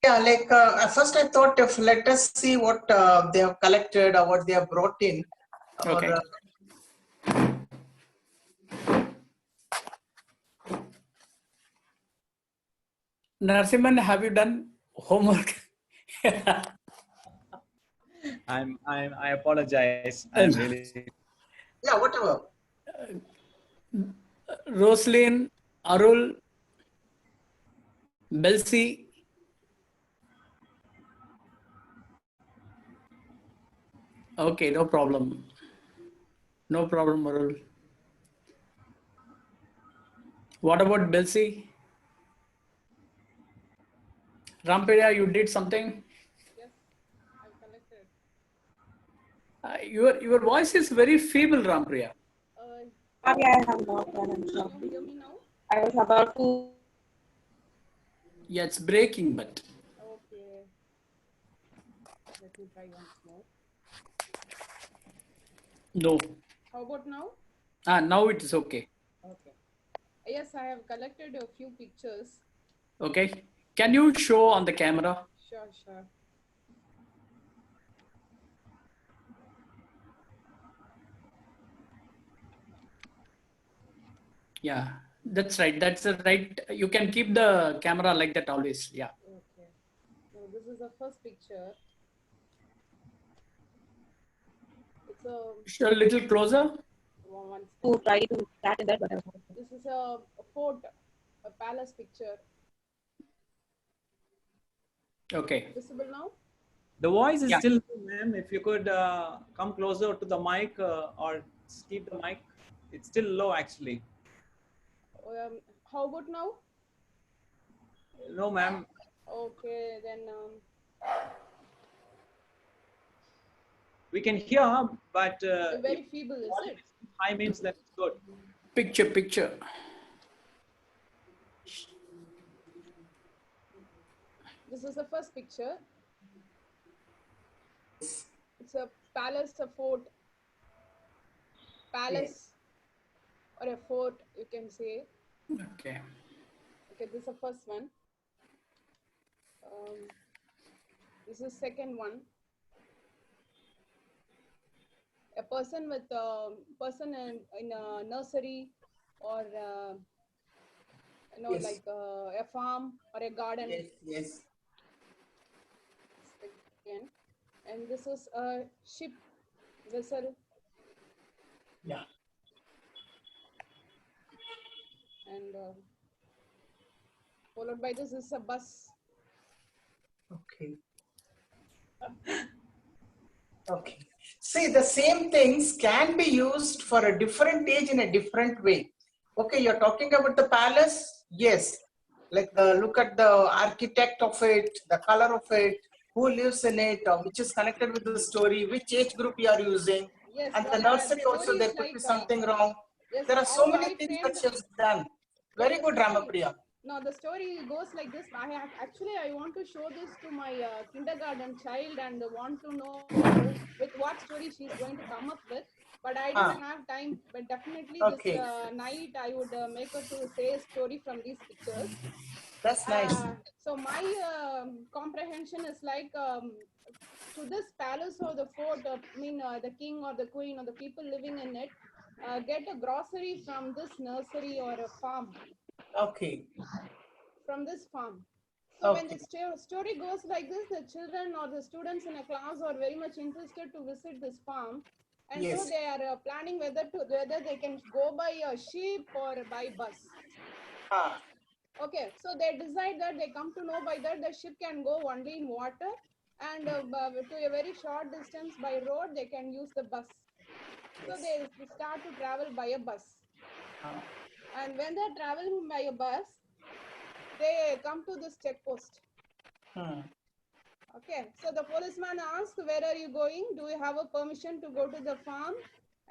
Yeah, like at first I thought if let us see what they have collected or what they have brought in. Okay. Or, Narasimhan, have you done homework? I apologize. I'm really. yeah, whatever. Roslyn, Arul, Belsi. Okay, no problem. No problem, Arul. What about Belsi? Ramperia, you did something? Yes, I've collected. Your voice is very feeble, Rampriya. Maybe I have not done Can you something. hear me now? I was about to. Yeah, it's breaking, but Okay. Let me try once more. no. How about now? Now it is okay. Okay. Yes, I have collected a few pictures. Okay. Can you show on the camera? Sure, sure. Yeah, that's right. That's the right. You can keep the camera like that always. Yeah. Okay. Now this is the first picture. It's a Show a little closer. one. To try to catch in that, but I was not. This is a fort, a palace picture. Okay. Visible now? The voice is Yeah. still low, ma'am. If you could come closer to the mic or keep the mic, it's still low actually. How about now? No, ma'am. Okay, then We can hear, but very feeble, is it? high means that's good. Picture. This is the first picture. It's a palace, a fort. Palace or a fort, you can say. Okay. Okay, this is the first one. This is second one. A person with in a nursery or Yes. like a farm or a garden. Yes. Second. And this is a ship, vessel. Yeah. And followed by this is a bus. Okay. Okay. See, the same things can be used for a different age in a different way. Okay, you're talking about the palace? Yes. Like look at the architect of it, the color of it, who lives in it, or which is connected with the story, which age group you are using. Yes, And but the nursery also, story there is could be like something wrong. yes, There are how so many I things framed. that she has done. Very good, Ramapriya. No, the story goes like this. I want to show this to my kindergarten child and want to know with what story she's going to come up with. But I didn't have time. But definitely this night I would make her to say a story from these pictures. That's nice. So my comprehension is like to this palace or the fort, the king or the queen or the people living in it, get a grocery from this nursery or a farm. Okay. From this farm. So when the story goes like this, the children or the students in a class are very much interested to visit this farm, and so they are planning whether they can go by a ship or by bus. Okay, so they decide that they come to know by that the ship can go only in water, and to a very short distance by road they can use the bus. So they start to travel by a bus, and when they're traveling by a bus, they come to this check post. Okay, so the policeman asks, where are you going? Do you have a permission to go to the farm?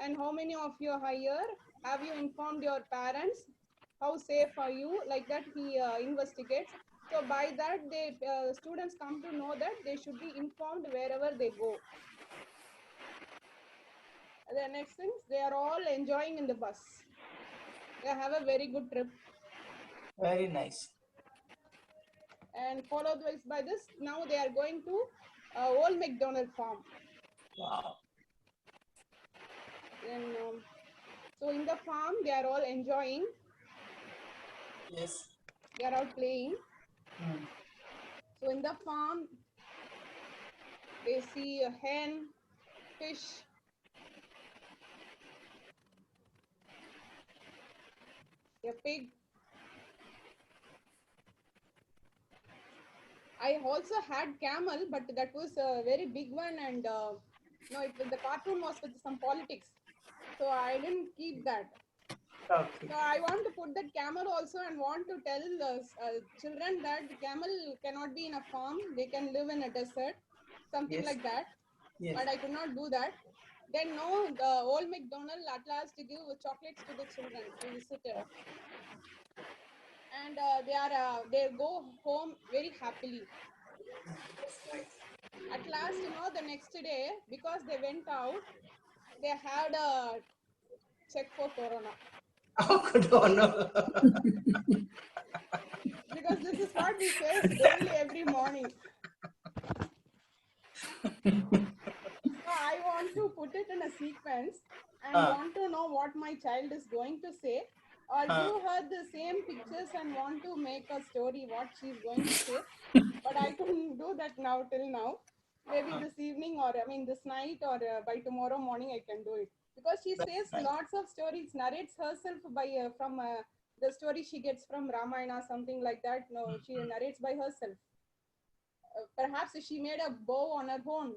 And how many of you are here? Have you informed your parents? How safe are you? Like that he investigates. So by that, students come to know that they should be informed wherever they go. The next thing, they are all enjoying in the bus. They have a very good trip. Very nice. And followed by this, now they are going to Old MacDonald farm. Wow. And so in the farm, they are all enjoying. Yes. They are all playing. Hmm. So in the farm, they see a hen, fish, a pig. I also had camel, but that was a very big one, and no, the cartoon was with some politics, so I didn't keep that. Okay. So I want to put that camel also, and want to tell children that the camel cannot be in a farm; they can live in a desert, something Yes. like that. Yes. But I could not do that. Then no, the Old MacDonald at last to give chocolates to the children, to visitors, and they go home very happily. At last, the next day, because they went out, they had a check for corona. Oh, good. Oh, no. Because this is what we face daily, every morning. So I want to put it in a sequence and want to know what my child is going to say, or give her the same pictures and want to make a story what she's going to say. But I couldn't do that now till now. Maybe this evening, or this night, or by tomorrow morning I can do it, because she says nice. lots of stories, narrates herself by from the story she gets from Ramayana, something like that. No, she narrates by herself. Perhaps she made a bow on her own.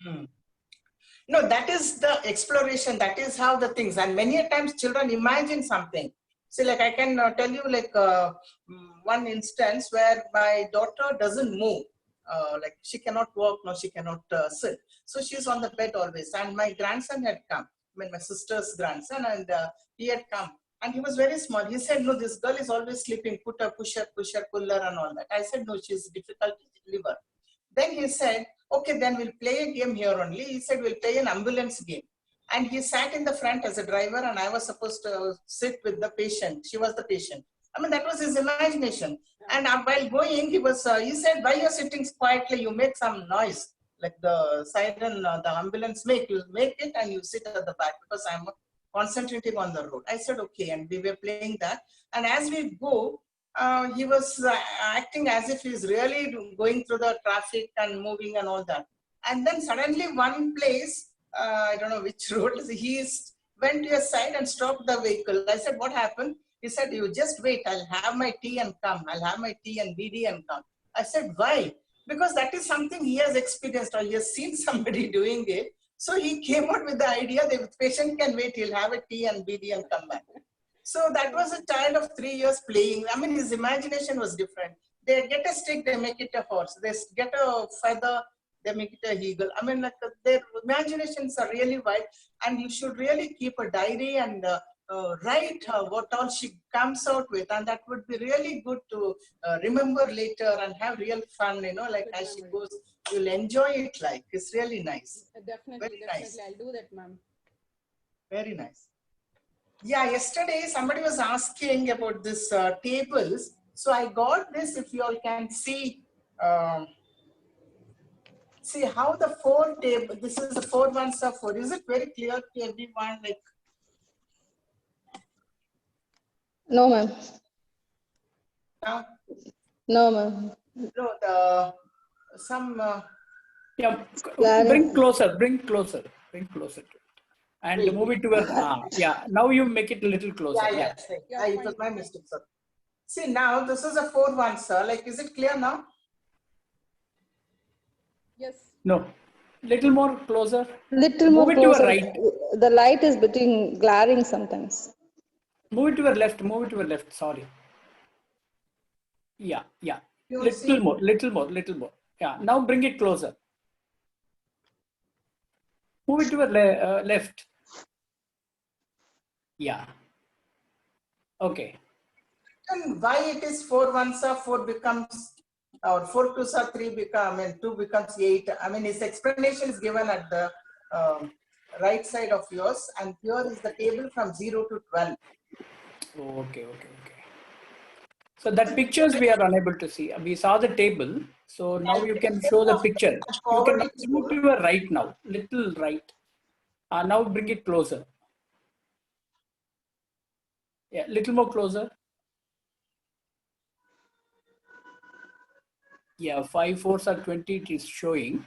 Hmm. No, that is the exploration. That is how the things. And many a times children imagine something. See, like I can tell you like one instance where my daughter doesn't move. Like she cannot walk, no, she cannot sit. So she's on the bed always. And my grandson had come. I mean, my sister's grandson, and he had come. And he was very small. He said, no, this girl is always sleeping. Put her, push her, puller, and all that. I said, no, she's difficult to deliver. Then he said, okay, then we'll play a game here only. He said, we'll play an ambulance game. And he sat in the front as a driver, and I was supposed to sit with the patient. She was the patient. I mean, that was his imagination. And while going, he said, while you're sitting quietly, you make some noise, like the siren, the ambulance you make it, and you sit at the back, because I'm concentrating on the road. I said, okay, and we were playing that. And as we go, he was acting as if he's really going through the traffic and moving and all that. And then suddenly one place, I don't know which road, he went to a side and stopped the vehicle. I said, what happened? He said, you just wait, I'll have my tea and come. I'll have my tea and BD and come. I said, why? Because that is something he has experienced, or he has seen somebody doing it. So he came out with the idea that the patient can wait, he'll have a tea and BD and come back. So that was a child of 3 years playing. I mean, his imagination was different. They get a stick, they make it a horse. They get a feather, they make it a eagle. I mean, like their imaginations are really wide, and you should really keep a diary and write what all she comes out with, and that would be really good to remember later and have real fun. Like as she goes, you'll enjoy it. Like it's really nice. Definitely, nice. I'll do that, ma'am. Very nice. Yeah, yesterday somebody was asking about this tables. So I got this. If you all can see, see how the 4 table. This is the 4 ones are 4. Is it very clear to everyone? Like, No, ma'am. now, No, ma'am. no, some. Yeah, Clarity. bring closer, bring closer to it. And Wait, move it to a, yeah, now you make it a little closer. Yeah. Yeah, It was my mistake, sir. See, now this is a 4 1, sir. Like, is it clear now? Yes. No, little more closer. Little Move more it to your closer. right. The light is between glaring sometimes. Move it to your left, move it to your left, sorry. Yeah. You see? Little more. Yeah, now bring it closer. Move it to your left. Yeah. Okay. And why it is 4 1s are 4 becomes, or 4 2s are 3 become, and 2 becomes 8. I mean, his explanation is given at the right side of yours, and here is the table from 0 to 12. Okay. So that pictures we are unable to see. We saw the table. So now you can show the picture. You can Forward it move to your right now, little right. Now bring it closer. Yeah, little more closer. Yeah, 5 4s are 20. It is showing.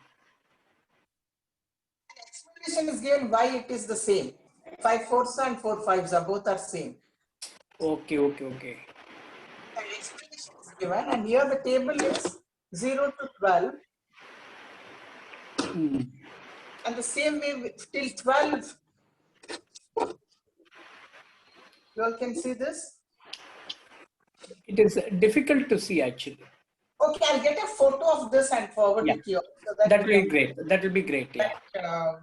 explanation is given why it is the same. 5 4s and 4 5s are both are same. Okay. The explanation is given, and here the table is 0 to 12, Hmm. and the same way till 12. You all can see this. It is difficult to see actually. Okay, I'll get a photo of this and forward Yeah. it to you. So That you will be can- great. That will be great. Yeah.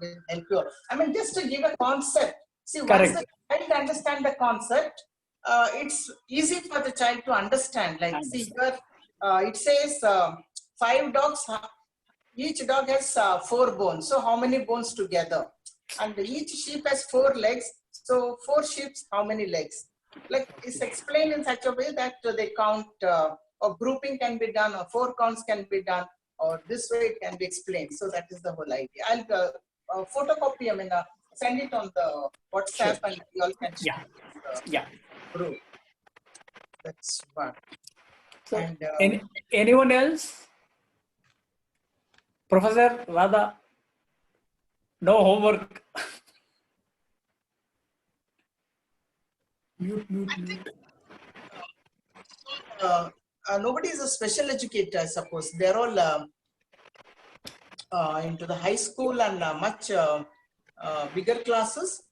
will help you. I mean, just to give a concept. See, Correct. once the child understand the concept, it's easy for the child to understand. Like, see here, it says 5 dogs. Each dog has 4 bones. So how many bones together? And each sheep has 4 legs. So 4 sheep, how many legs? Like, it's explained in such a way that they count, or grouping can be done, or 4 counts can be done, or this way it can be explained. So that is the whole idea. I'll photocopy, send it on the WhatsApp, Sure. and you all can Yeah. share it in Yeah. the group. That's one. So And anyone else? Professor Radha? No homework. Mute. nobody is a special educator, I suppose. They're all into the high school and much bigger classes.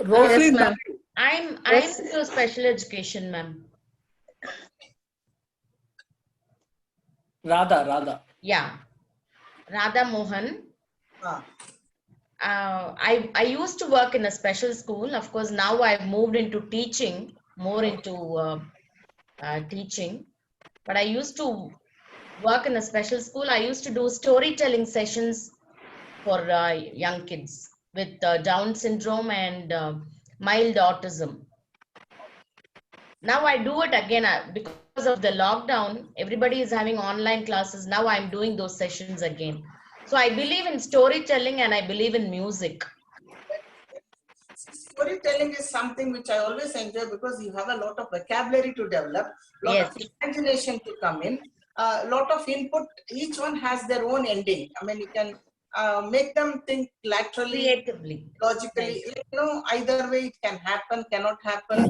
Rosalie, ma'am. I'm Yes. into special education, ma'am. Radha. Yeah, Radha Mohan. Ah, I used to work in a special school. Of course, now I've moved into teaching, more into teaching. But I used to work in a special school. I used to do storytelling sessions for young kids with Down syndrome and mild autism. Now I do it again because of the lockdown. Everybody is having online classes. Now I'm doing those sessions again. So I believe in storytelling and I believe in music. storytelling is something which I always enjoy because you have a lot of vocabulary to develop, lot Yes. of imagination to come in, a lot of input. Each one has their own ending. You can make them think laterally, Creatively. logically. Right. Either way it can happen, cannot happen.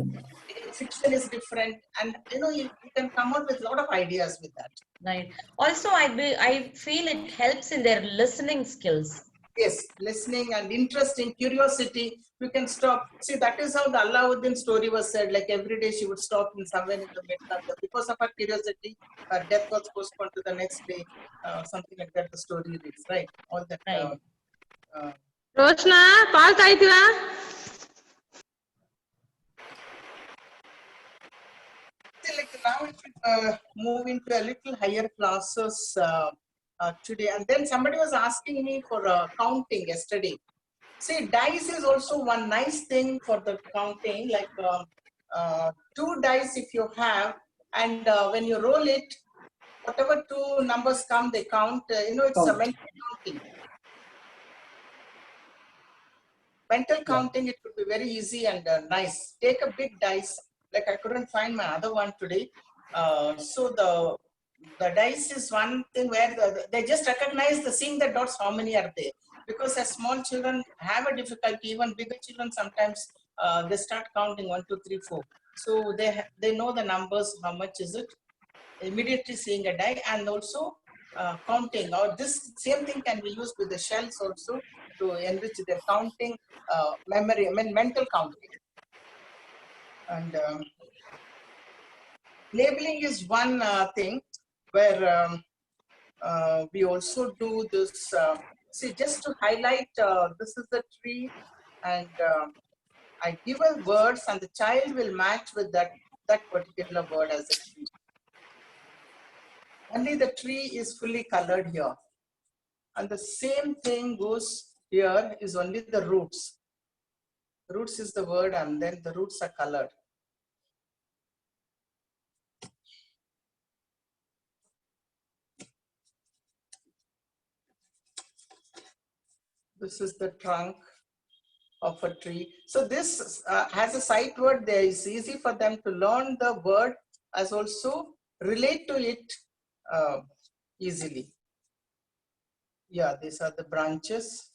Fiction is different, and you can come out with a lot of ideas with that. Right. Also, I feel it helps in their listening skills. Yes, listening and interesting, curiosity. You can stop. See, that is how the Alauddin story was said. Like every day she would stop in somewhere in the middle of the, because of her curiosity, her death was postponed to the next day. Something like that. The story reads, right? All that. Right. Roshna, paal taitiva? See, like now it should move into a little higher classes today. And then somebody was asking me for counting yesterday. See, dice is also one nice thing for the counting. Like 2 dice if you have, and when you roll it, whatever 2 numbers come, they count. It's a Count. mental counting. Mental counting, it would be very easy and nice. Take a big dice. Like I couldn't find my other one today. So the dice is one thing where they just recognize seeing the dots, how many are there. Because as small children have a difficulty, even bigger children sometimes they start counting 1, 2, 3, 4. So they know the numbers, how much is it, immediately seeing a die, and also counting. Or this same thing can be used with the shells also to enrich their counting memory, mental counting. And labeling is one thing where we also do this. See, just to highlight, this is the tree, and I give a words, and the child will match with that particular word as a tree. Only the tree is fully colored here, and the same thing goes here. Is only the roots. Roots is the word, and then the roots are colored. This is the trunk of a tree. So this has a sight word there. It's easy for them to learn the word as also relate to it easily. Yeah, these are the branches.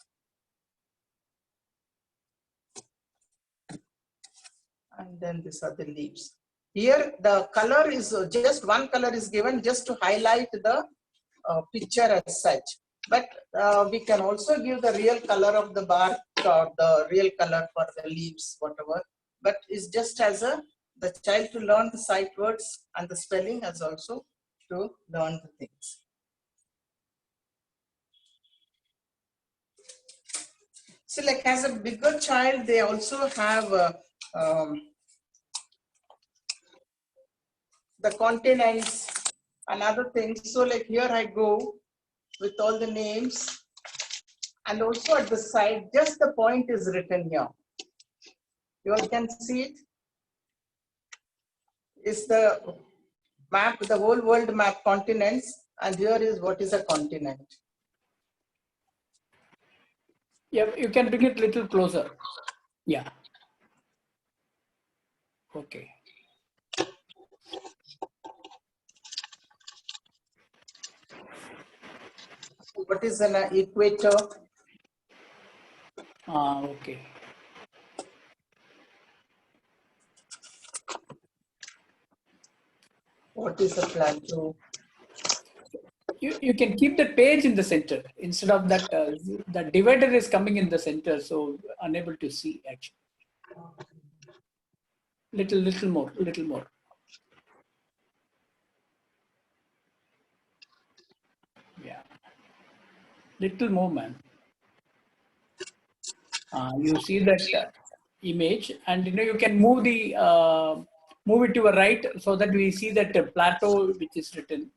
And then these are the leaves. Here the color is just one color is given just to highlight the picture as such. But we can also give the real color of the bark or the real color for the leaves, whatever. But it's just as the child to learn the sight words and the spelling as also to learn the things. So like as a bigger child, they also have the continents and other things. So like here I go with all the names, and also at the side, just the point is written here. You all can see it. It's the map, the whole world map continents, and here is what is a continent. Yeah, you can bring it a little closer. Yeah. Okay. What is an equator? Okay. What is a plateau? You can keep the page in the center instead of that. The divider is coming in the center, so unable to see actually. Little more. Yeah. Little more, man. You see that image, and you can move the move it to your right so that we see that plateau which is written.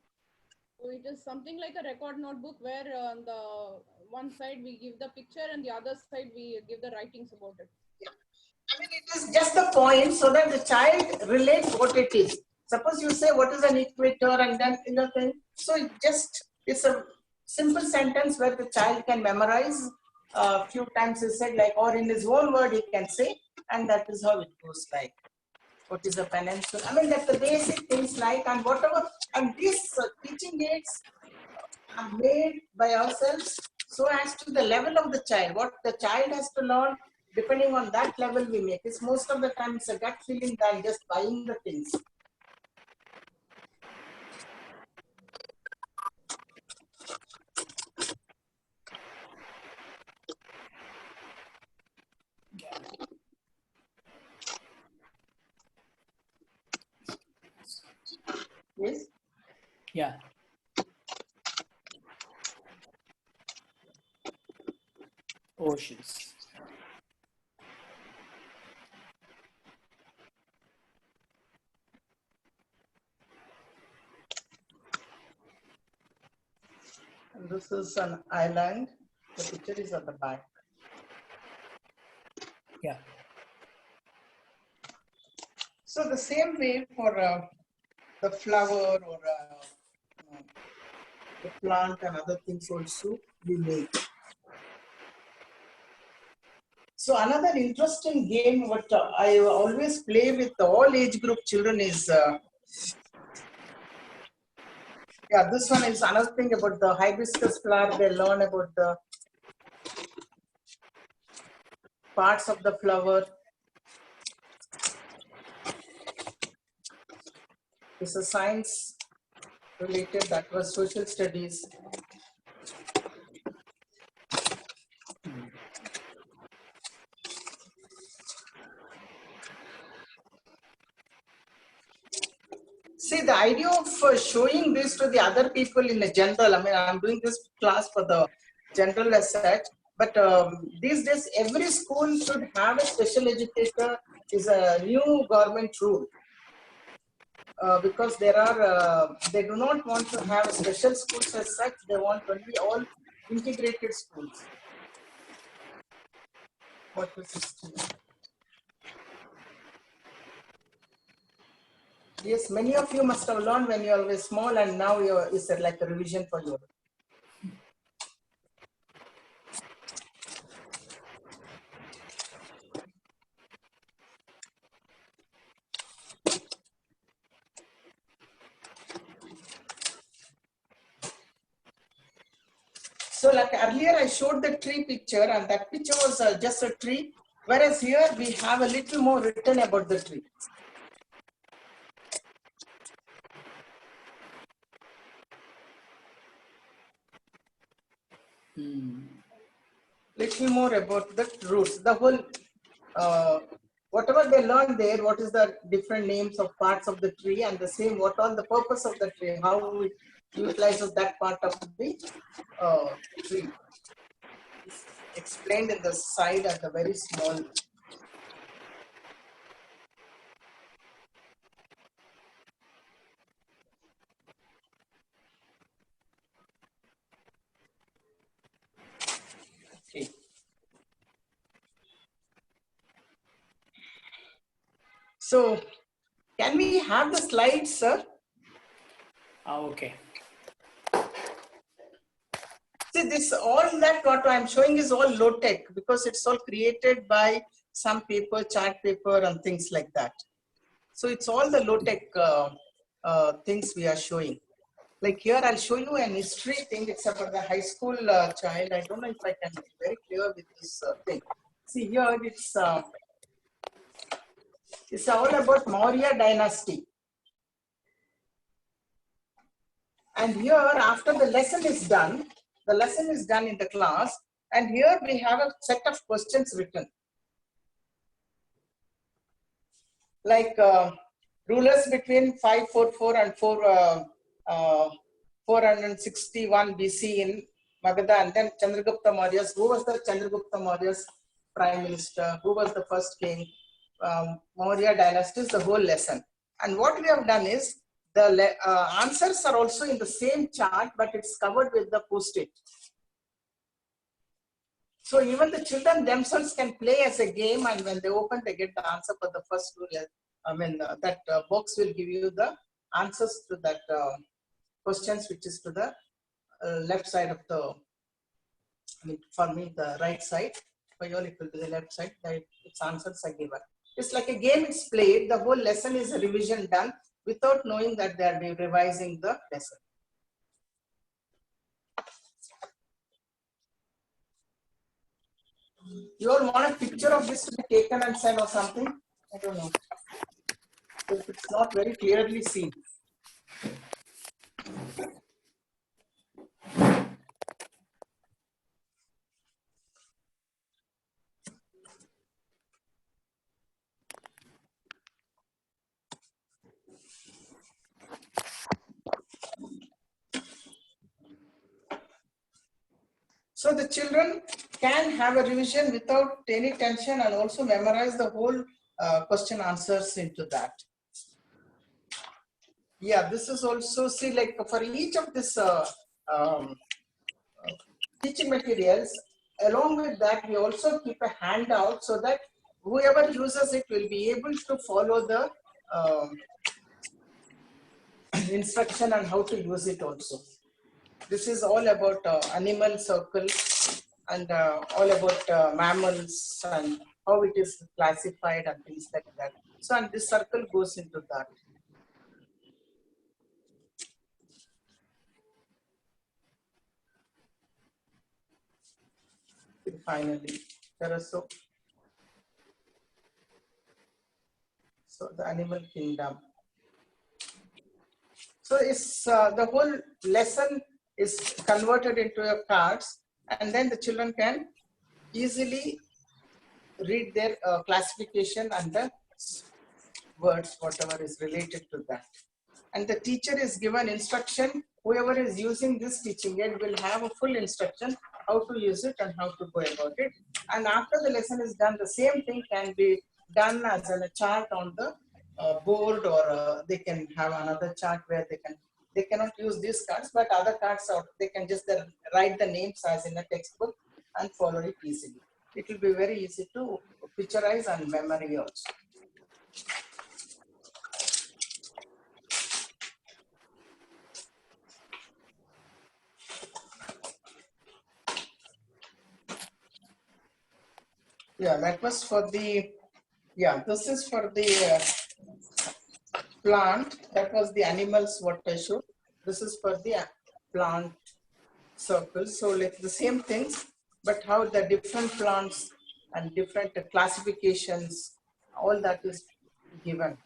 So it is something like a record notebook where on the one side we give the picture and the other side we give the writings about it. I mean, it is just the point so that the child relates what it is. Suppose you say what is an equator and then thing. So it's a simple sentence where the child can memorize a few times he said like, or in his own word he can say, and that is how it goes like. What is a peninsula? I mean, that's the basic things like, and whatever, and these teaching aids are made by ourselves so as to the level of the child. What the child has to learn, depending on that level we make. It's most of the time it's a gut feeling than just buying the things. Yes. Yeah. Oceans. And this is an island. The picture is at the back. Yeah. So the same way for the flower or the plant and other things also we make. So another interesting game what I always play with all age group children is, yeah, this one is another thing about the hibiscus flower. They learn about the parts of the flower. It's a science related, that was social studies. See, the idea of showing this to the other people in a general, I mean, I'm doing this class for the general as such, but these days every school should have a special educator is a new government rule. Because there are, they do not want to have special schools as such, they want only all integrated schools. What was this? Yes, many of you must have learned when you were small, and now it's like a revision for you. So like earlier I showed the tree picture, and that picture was just a tree, whereas here we have a little more written about the tree. Little more about the roots, the whole, whatever they learned there, what is the different names of parts of the tree, and the same, what all the purpose of the tree, how it utilizes that part of the tree. It's explained in the side at the very small. Okay. So, can we have the slides, sir? Okay. See, this all that what I'm showing is all low tech, because it's all created by some paper, chart paper, and things like that. So it's all the low tech things we are showing. Like here, I'll show you an history thing. It's about the high school child. I don't know if I can be very clear with this thing. See here, it's all about Maurya dynasty. And here, after the lesson is done in the class, and here we have a set of questions written. Like rulers between 544 and 461 BC in Magadha, and then Chandragupta Maurya's. Who was the Chandragupta Maurya's prime minister? Who was the first king? Maurya dynasty is the whole lesson. And what we have done is, the answers are also in the same chart, but it's covered with the post-it. So even the children themselves can play as a game, and when they open, they get the answer for the first rule. I mean, that box will give you the answers to that questions, which is to the left side of the, I mean, for me, the right side. For you all, it will be the left side. Its answers are given. It's like a game it's played. The whole lesson is a revision done without knowing that they are revising the lesson. You all want a picture of this to be taken and sent or something? I don't know. It's not very clearly seen. So the children can have a revision without any tension, and also memorize the whole question answers into that. Yeah, this is also, see, like for each of this teaching materials, along with that, we also keep a handout so that whoever uses it will be able to follow the instruction on how to use it also. This is all about animal circle, and all about mammals and how it is classified and things like that. So, and this circle goes into that. And finally, there are so the animal kingdom. So it's the whole lesson is converted into your cards, and then the children can easily read their classification and the words, whatever is related to that. And the teacher is given instruction. Whoever is using this teaching aid will have a full instruction how to use it and how to go about it. And after the lesson is done, the same thing can be done as a chart on the board, or they can have another chart where they cannot use these cards, but other cards out, they can just write the names as in a textbook and follow it easily. It will be very easy to picturize and memory also. Yeah, that was for the, yeah, this is for the plant. That was the animals what I showed. This is for the plant circles. So like the same things, but how the different plants and different classifications, all that is given,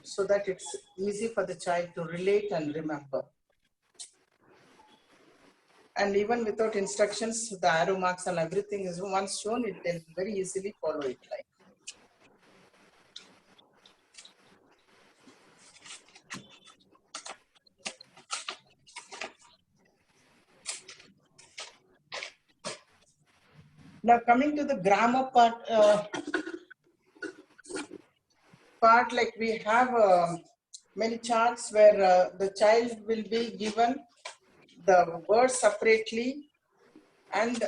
so that it's easy for the child to relate and remember. And even without instructions, the arrow marks and everything is once shown, it can very easily follow it like. Now coming to the grammar part, like we have many charts where the child will be given the words separately, and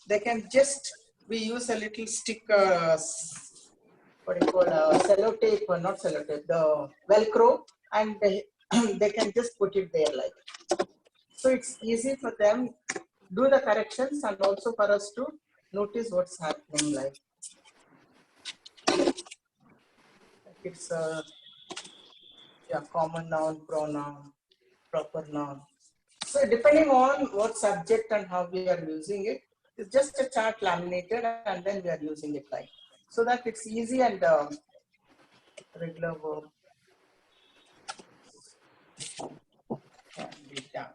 they can just, we use a little stick, what do you call, sellotape, or not sellotape, the Velcro, and they can just put it there like. So it's easy for them do the corrections and also for us to notice what's happening like. It's a common noun, pronoun, proper noun. So depending on what subject and how we are using it, it's just a chart laminated and then we are using it like. So that it's easy and regular verb. Can be done.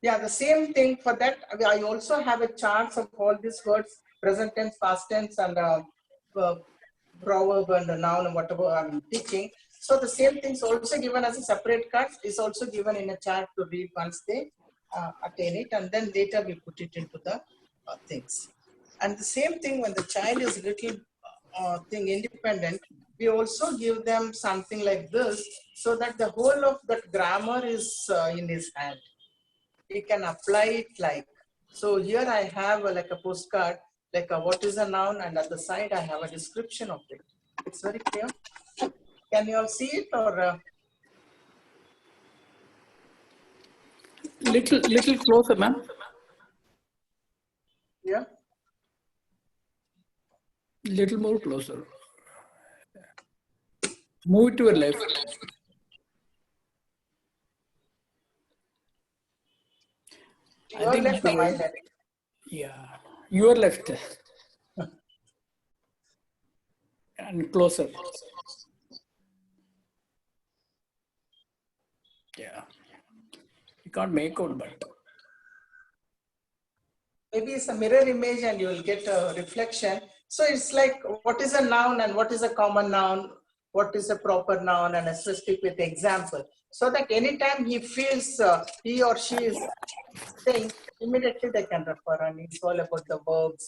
Yeah, the same thing for that. I also have a chart of all these words, present tense, past tense, and proverb and the noun and whatever I'm teaching. So the same thing is also given as a separate card, is also given in a chart to read once they attain it, and then later we put it into the things. And the same thing when the child is little thing independent, we also give them something like this, so that the whole of that grammar is in his hand. He can apply it like, so here I have like a postcard, like what is a noun, and at the side I have a description of it. It's very clear. Can you all see it, or? Little closer, ma'am. Yeah. Little more closer. Move it to your left. Your left or my left? Yeah, your left. And closer. Yeah. You can't make out, but. Maybe it's a mirror image and you will get a reflection. So it's like, what is a noun and what is a common noun? What is a proper noun, and a specific with example. So that anytime he feels he or she is saying, immediately they can refer, and it's all about the verbs.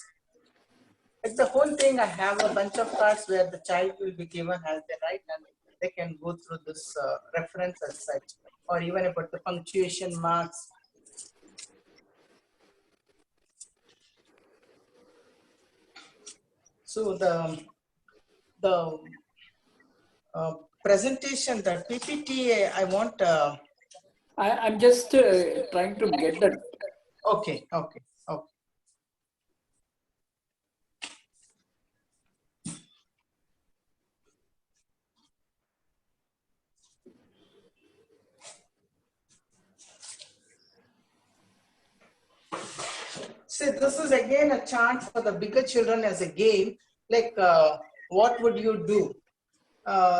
It's the whole thing. I have a bunch of cards where the child will be given as they write, and they can go through this reference as such, or even about the punctuation marks. So the presentation, the PPT, I want. I'm just trying to get that. Okay. See, this is again a chart for the bigger children as a game. Like, what would you do?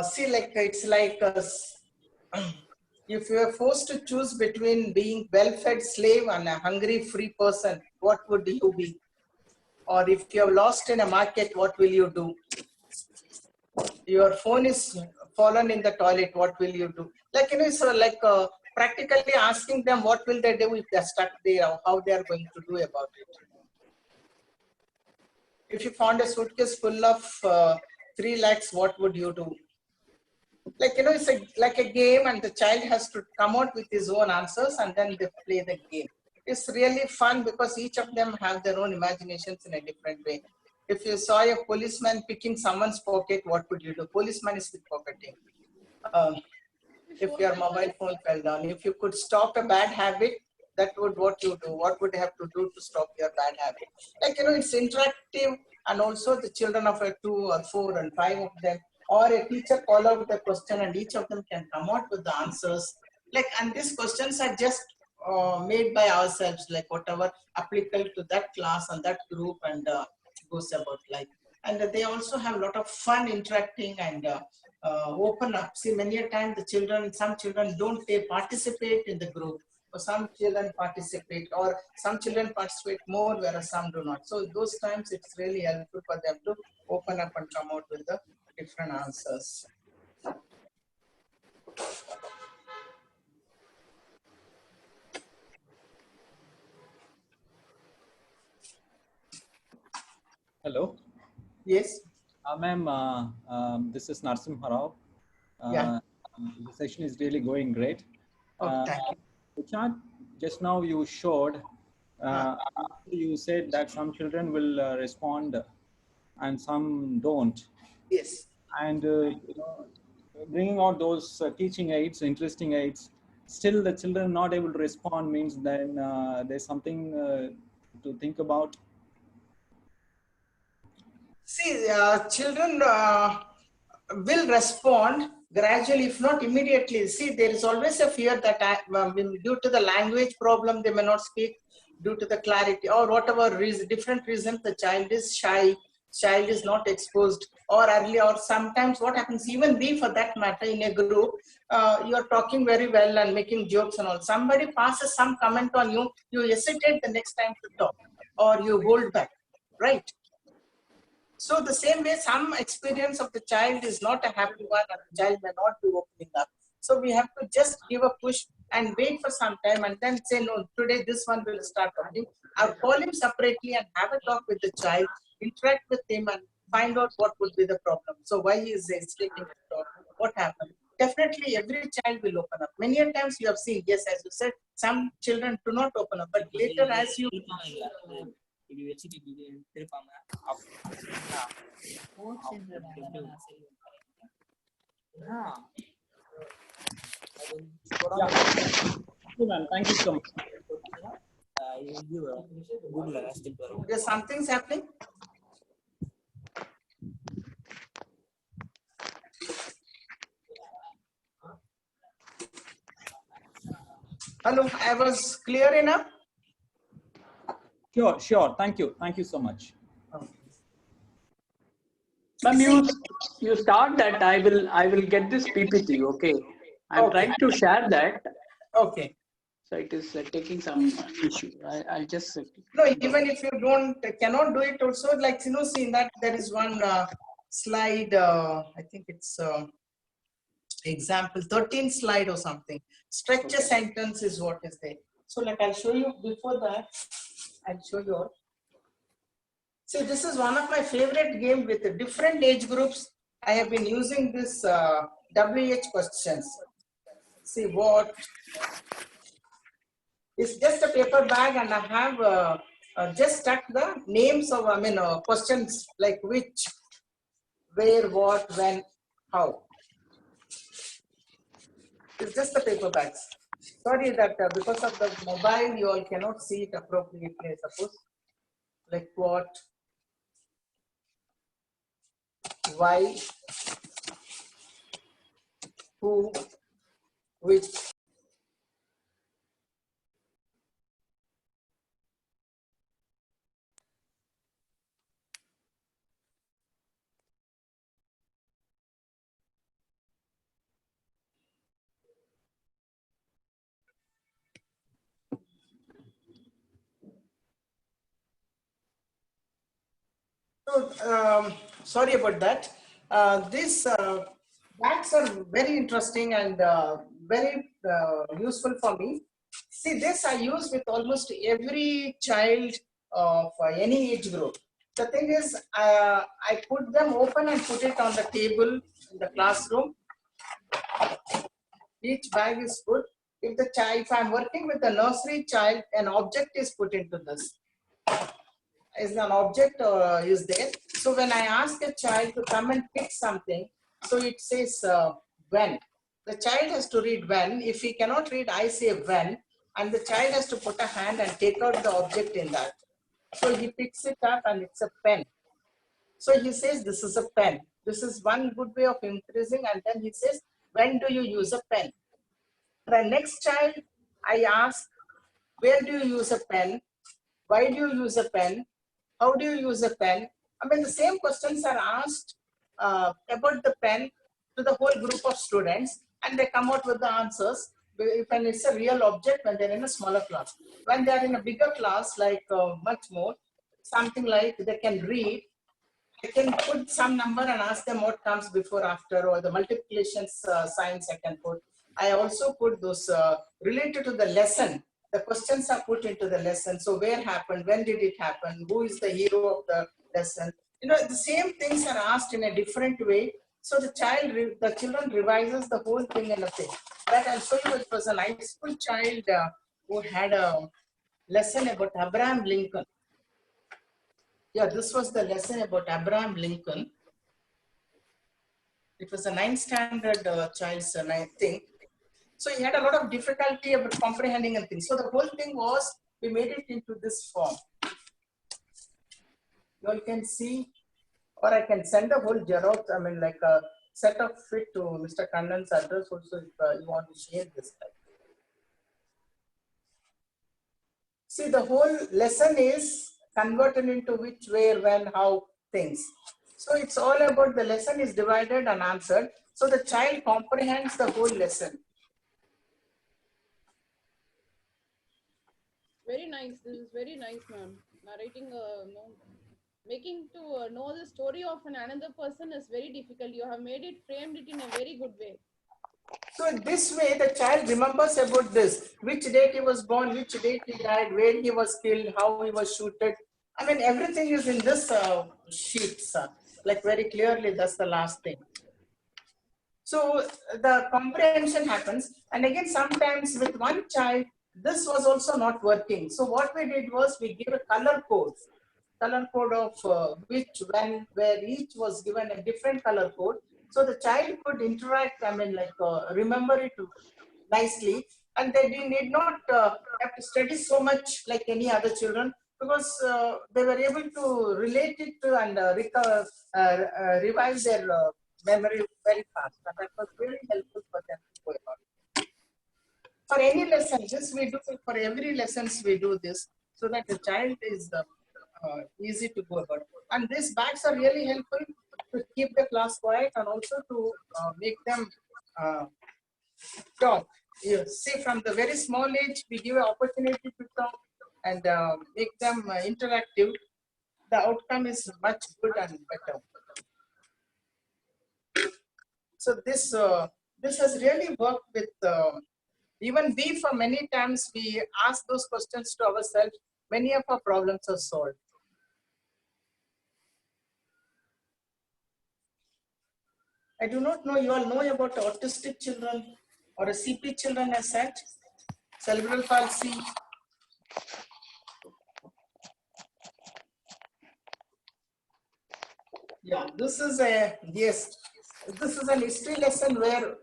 See, like it's like if you are forced to choose between being well-fed slave and a hungry free person, what would you be? Or if you have lost in a market, what will you do? Your phone is fallen in the toilet, what will you do? Like, so like practically asking them what will they do if they're stuck there, how they are going to do about it. If you found a suitcase full of 3 lakhs, what would you do? Like, it's like a game, and the child has to come out with his own answers, and then they play the game. It's really fun because each of them have their own imaginations in a different way. If you saw a policeman picking someone's pocket, what would you do? Policeman is pickpocketing. If your mobile phone fell down, if you could stop a bad habit, that would what you do. What would you have to do to stop your bad habit? Like, it's interactive and also the children of 2 or 4 and 5 of them, or a teacher call out the question and each of them can come out with the answers. Like, and these questions are just made by ourselves, like whatever applicable to that class and that group, and goes about like. And they also have a lot of fun interacting and open up. See, many a time the children, some children don't participate in the group, or some children participate, or some children participate more, whereas some do not. So those times it's really helpful for them to open up and come out with the different answers. Hello. Yes. Ma'am, this is Narsimha Rao. Yeah. The session is really going great. Oh, thank you. The chart just now you showed, you said that some children will respond and some don't. Yes. And you know, bringing out those teaching aids, interesting aids, still the children not able to respond means then there's something to think about. See, Children will respond gradually, if not immediately. See, there is always a fear that due to the language problem, they may not speak, due to the clarity or whatever reason, different reasons, the child is shy, child is not exposed, or early, or sometimes what happens, even we for that matter, in a group, you're talking very well and making jokes and all. Somebody passes some comment on you, you hesitate the next time to talk, or you hold back, right? So the same way, some experience of the child is not a happy one, and the child may not be opening up. So we have to just give a push and wait for some time and then say, no, today this one will start talking. I'll call him separately and have a talk with the child, interact with him and find out what would be the problem. So why he is hesitating to talk, what happened. Definitely every child will open up. Many a times you have seen, yes, as you said, some children do not open up, but later as you... Thank you so much. There's something's happening. Hello, I was clear enough? Sure, sure. Thank you. Thank you so much. Ma'am, you start that. I will get this PPT. Okay. I'm trying to share that. Okay. So it is taking some issue. I'll just. No, even if you cannot do it also, like, you know, see that there is one slide, I think it's example 13 slide or something. Stretch a sentence is what is there. So like I'll show you before that, I'll show you all. See, this is one of my favorite game with the different age groups. I have been using this WH questions. See what, it's just a paper bag and I have just stuck the names of, questions like which, where, what, when, how. It's just the paper bags. Sorry that because of the mobile, you all cannot see it appropriately, I suppose. Like what, why, who, which. So, sorry about that. These bags are very interesting and very useful for me. See, this I use with almost every child of any age group. The thing is, I put them open and put it on the table in the classroom. Each bag is put. If the child, if I'm working with a nursery child, an object is put into this. Is an object is there. So when I ask a child to come and pick something, so it says when. The child has to read when. If he cannot read, I say when, and the child has to put a hand and take out the object in that. So he picks it up and it's a pen. So he says, this is a pen. This is one good way of increasing. And then he says, when do you use a pen? The next child, I ask, where do you use a pen? Why do you use a pen? How do you use a pen? I mean, the same questions are asked about the pen to the whole group of students, and they come out with the answers. When it's a real object, when they're in a smaller class. When they're in a bigger class, like much more, something like they can read, I can put some number and ask them what comes before, after, or the multiplication signs I can put. I also put those related to the lesson. The questions are put into the lesson. So where happened? When did it happen? Who is the hero of the lesson? You know, the same things are asked in a different way. So the children revises the whole thing in a thing. But I'll show you, it was a high school child who had a lesson about Abraham Lincoln. Yeah, this was the lesson about Abraham Lincoln. It was a 9th standard child's, I think. So he had a lot of difficulty about comprehending and things. So the whole thing was, we made it into this form. You all can see, or I can send a whole Xerox, I mean like a set of it to Mr. Kannan's address also if you want to share this. See, the whole lesson is converted into which, where, when, how, things. So it's all about the lesson is divided and answered. So the child comprehends the whole lesson. Very nice. This is very nice, ma'am. Narrating, making to know the story of another person is very difficult. You have framed it in a very good way. So in this way, the child remembers about this, which date he was born, which date he died, where he was killed, how he was shooted. I mean, everything is in this sheets, like very clearly, that's the last thing. So the comprehension happens. And again, sometimes with one child, this was also not working. So what we did was we give a color code of which, when, where, each was given a different color code. So the child could interact, I mean, like remember it nicely, and they need not have to study so much like any other children, because they were able to relate it to and revise their memory very fast. And that was very helpful for them to go about. For any lesson, this we do, for every lessons we do this, so that the child is easy to go about. And these bags are really helpful to keep the class quiet and also to make them talk. You see, from the very small age, we give an opportunity to talk and make them interactive. The outcome is much good and better. So this has really worked with even we, for many times we ask those questions to ourselves. Many of our problems are solved. I do not know, you all know about autistic children or a CP children as such, cerebral palsy. Yeah, this is a, yes, this is an history lesson where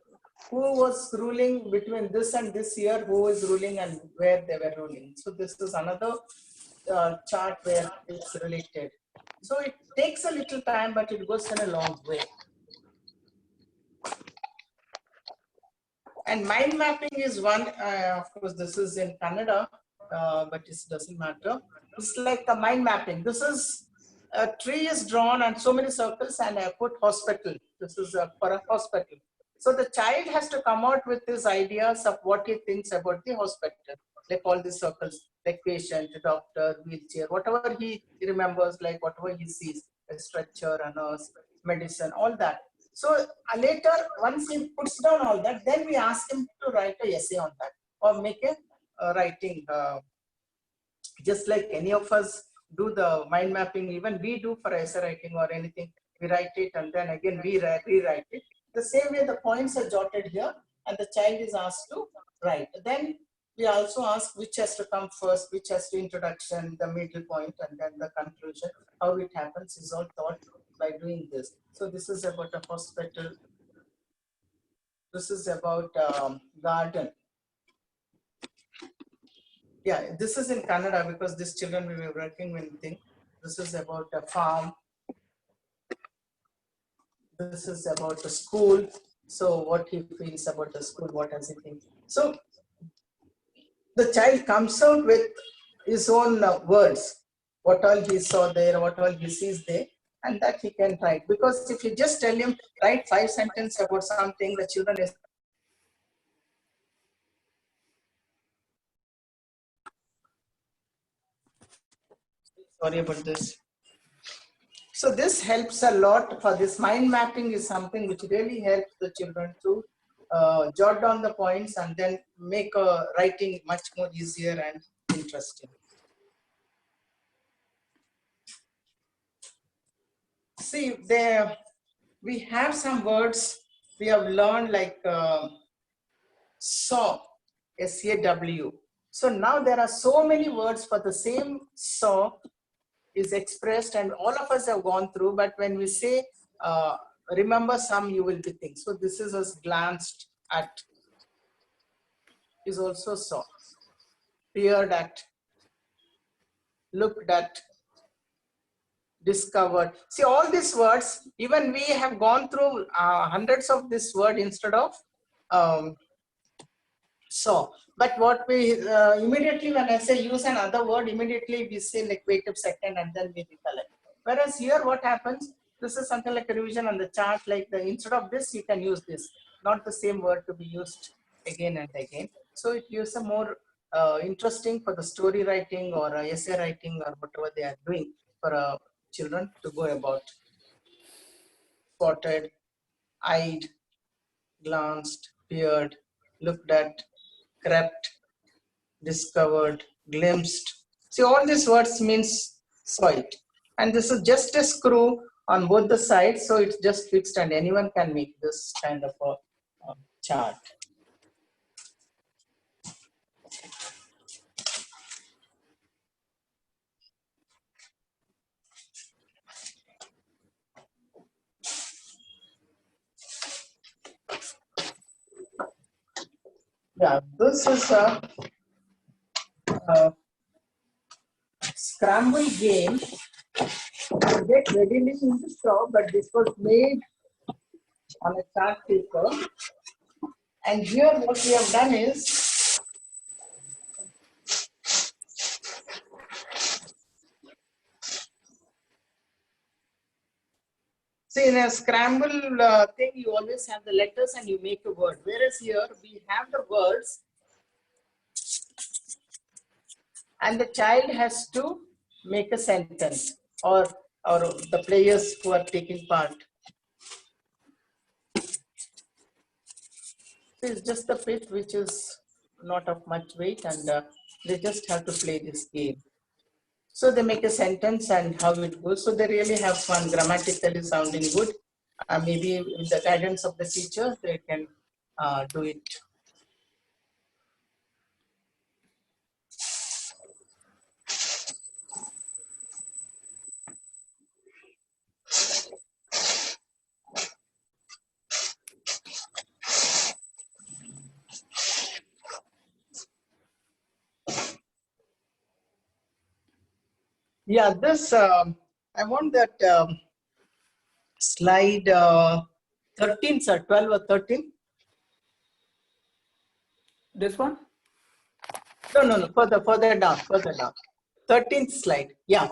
who was ruling between this and this year, who was ruling and where they were ruling. So this is another chart where it's related. So it takes a little time, but it goes in a long way. And mind mapping is one, of course, this is in Kannada, but it doesn't matter. It's like a mind mapping. This is a tree is drawn and so many circles, and I put hospital. This is for a hospital. So the child has to come out with his ideas of what he thinks about the hospital, like all the circles, like patient, doctor, wheelchair, whatever he remembers, like whatever he sees, a stretcher, a nurse, medicine, all that. So later, once he puts down all that, then we ask him to write an essay on that or make a writing. Just like any of us do the mind mapping, even we do for essay writing or anything, we write it and then again we rewrite it. The same way the points are jotted here and the child is asked to write. Then we also ask which has to come first, which has to introduction, the middle point, and then the conclusion. How it happens is all taught by doing this. So this is about a hospital. This is about garden. Yeah, this is in Kannada because these children we were working with thing. This is about a farm. this is about the school. So what he feels about the school, what does he think? So the child comes out with his own words, what all he saw there, what all he sees there, and that he can write. Because if you just tell him, write 5 sentences about something, the children is sorry about this. So this helps a lot for this. Mind mapping is something which really helps the children to jot down the points and then make writing much more easier and interesting. See, there we have some words we have learned like saw, SAW. So now there are so many words for the same saw is expressed, and all of us have gone through, but when we say remember some, you will be thinking. So this is as glanced at, is also saw, peered at, looked at, discovered. See, all these words, even we have gone through hundreds of this word instead of saw. But what we immediately, when I say use another word, immediately we say like wait a second and then we recollect. Whereas here what happens, this is something like a revision on the chart, like the instead of this you can use this, not the same word to be used again and again. So it gives a more interesting for the story writing or essay writing or whatever they are doing for children to go about. Spotted, eyed, glanced, peered, looked at, crept, discovered, glimpsed. See, all these words means saw it. And this is just a screw on both the sides, so it's just fixed and anyone can make this kind of a chart. Yeah, this is a scramble game. You get readily into straw, but this was made on a chart paper. And here what we have done is see, in a scramble thing, you always have the letters and you make a word. Whereas here we have the words and the child has to make a sentence, or the players who are taking part. It's just the pit which is not of much weight, and they just have to play this game. So they make a sentence and how it goes. So they really have fun, grammatically sounding good. Maybe with the guidance of the teacher, they can do it. Yeah, this, I want that slide 13, sir, 12 or 13. This one? No, further down. 13th slide, yeah.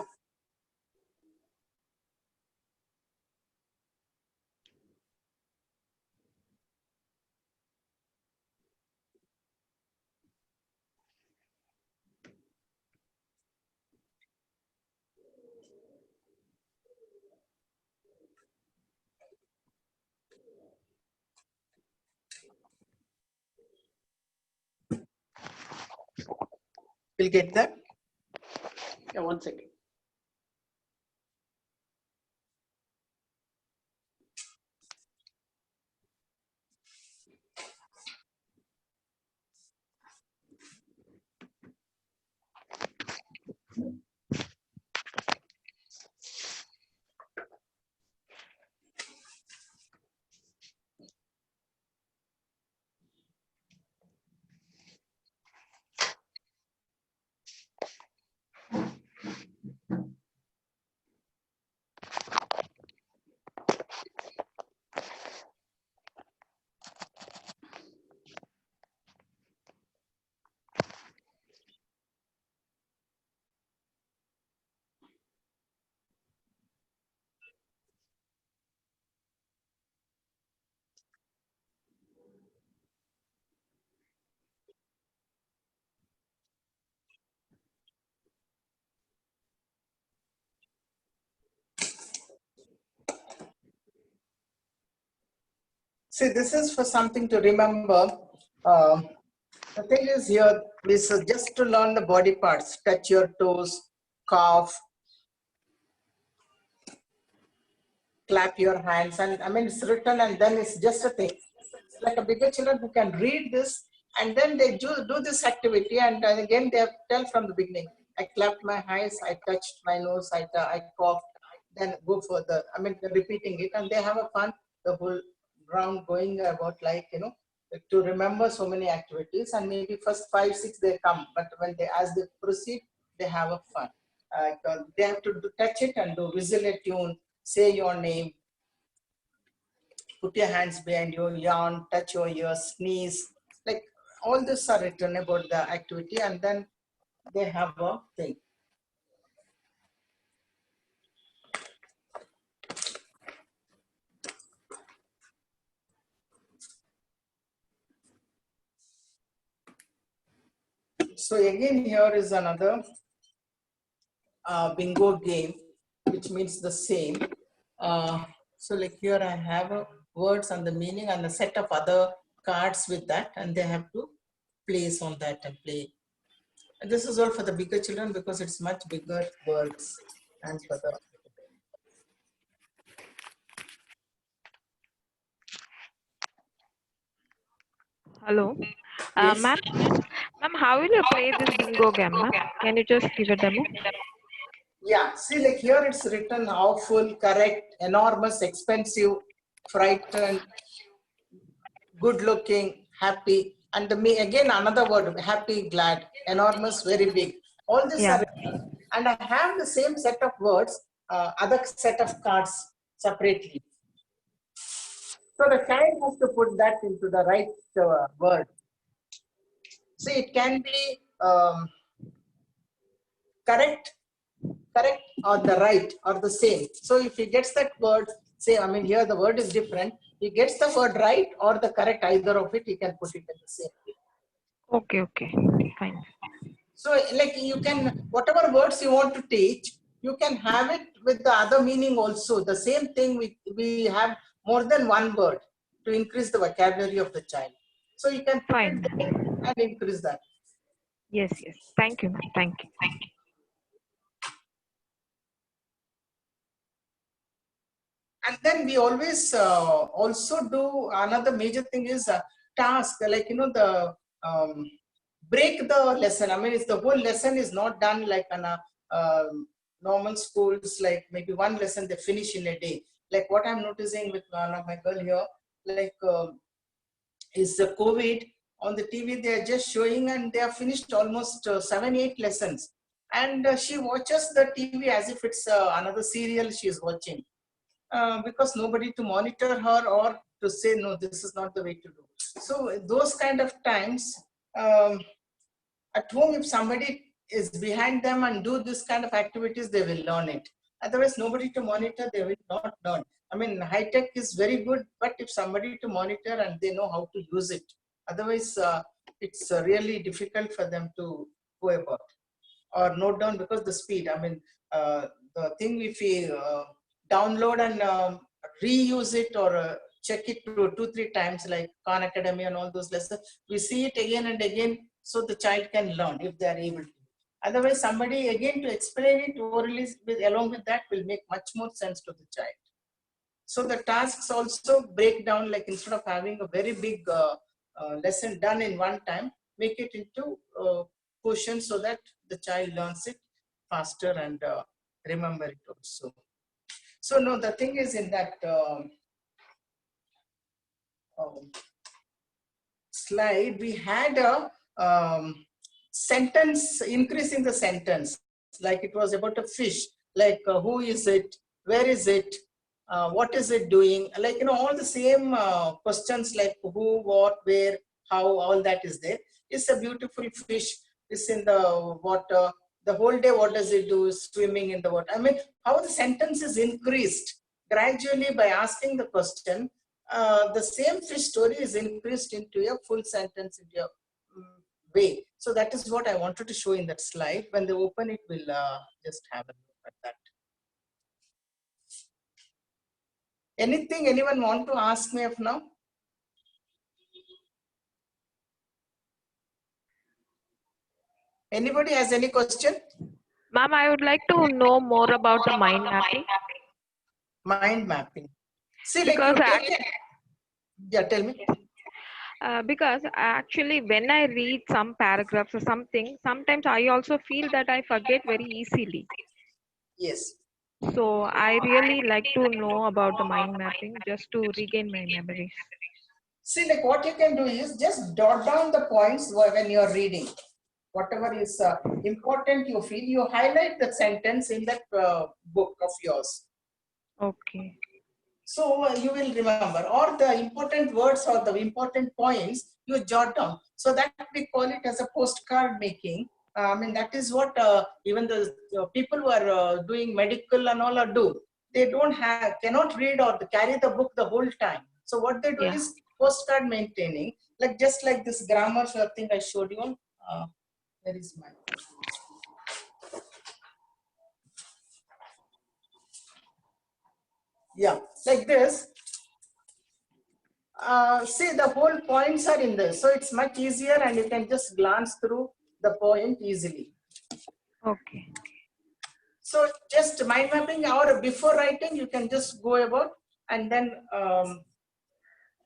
We'll get that. Yeah, 1 second. See, this is for something to remember. The thing is here, this is just to learn the body parts. Touch your toes, cough, clap your hands, and I mean it's written, and then it's just a thing. It's like a bigger children who can read this, and then they do this activity, and again they have to tell from the beginning. I clapped my hands, I touched my nose, I coughed, then go further. I mean, they're repeating it, and they have a fun the whole round going about, like, you know, to remember so many activities. And maybe first 5, 6 they come, but when they, as they proceed, they have a fun. They have to touch it and do whistle a tune, say your name, put your hands behind you, yawn, touch your ears, sneeze. Like all this are written about the activity, and then they have a thing. So again, here is another bingo game, which means the same. So like here I have words and the meaning and a set of other cards with that, and they have to place on that and play. And this is all for the bigger children because it's much bigger words and for the. Hello. Yes. Ma'am, how will you play this bingo game, ma'am? Can you just give a demo? Yeah, see, like here it's written awful, correct, enormous, expensive, frightened, good looking, happy, and the me again another word, happy, glad, enormous, very big. All these Yeah. are written, and I have the same set of words, other set of cards separately. So the child has to put that into the right word. See, it can be correct or the right or the same. So if he gets that word, say, I mean, here the word is different. He gets the word right or the correct, either of it, he can put it in the same way. Okay, fine. So like you can, whatever words you want to teach, you can have it with the other meaning also. The same thing, we have more than one word to increase the vocabulary of the child. So you can put Fine. it there and increase that. Yes. Thank you, ma'am. Thank you. And then we always also do another major thing is task, like, you know, the break the lesson. I mean, it's the whole lesson is not done like on a normal schools, like maybe one lesson they finish in a day. Like what I'm noticing with one of my girl here, like is the COVID on the TV, they are just showing and they have finished almost 7, 8 lessons. And she watches the TV as if it's another serial she is watching. Because nobody to monitor her or to say, no, this is not the way to do. So those kind of times, at home, if somebody is behind them and do this kind of activities, they will learn it. Otherwise, nobody to monitor, they will not learn. I mean, high tech is very good, but if somebody to monitor and they know how to use it, otherwise, it's really difficult for them to go about or note down because the speed. I mean, the thing if we download and reuse it or check it 2, 3 times, like Khan Academy and all those lessons, we see it again and again so the child can learn if they are able to. Otherwise, somebody again to explain it orally along with that will make much more sense to the child. So the tasks also break down, like instead of having a very big lesson done in one time, make it into portions so that the child learns it faster and remember it also. So no, the thing is in that slide, we had a sentence, increasing the sentence, like it was about a fish, like who is it, where is it, what is it doing, like, you know, all the same questions like who, what, where, how, all that is there. It's a beautiful fish, it's in the water, the whole day what does it do, swimming in the water. I mean, how the sentence is increased gradually by asking the question. The same fish story is increased into a full sentence into a way. So that is what I wanted to show in that slide. When they open it, we'll just have a look at that. Anything anyone want to ask me of now? Anybody has any question? Ma'am, I would like to know more about the mind mapping Mind mapping. See, like because you take it. Yeah, tell me. because actually when I read some paragraphs or something, sometimes I also feel that I forget very easily. Yes. So I really like to know about the mind mapping just to regain my memories. See, like what you can do is just jot down the points when you're reading. Whatever is important you feel, you highlight the sentence in that book of yours. Okay. So you will remember, or the important words or the important points you jot down. So that we call it as a postcard making. I mean, that is what even the people who are doing medical and all are do. They cannot read or carry the book the whole time. So what they do Yeah. is postcard maintaining, like just like this grammar thing I showed you. Where is my? Yeah, like this. See, the whole points are in this, so it's much easier and you can just glance through the point easily. Okay. So just mind mapping, or before writing you can just go about and then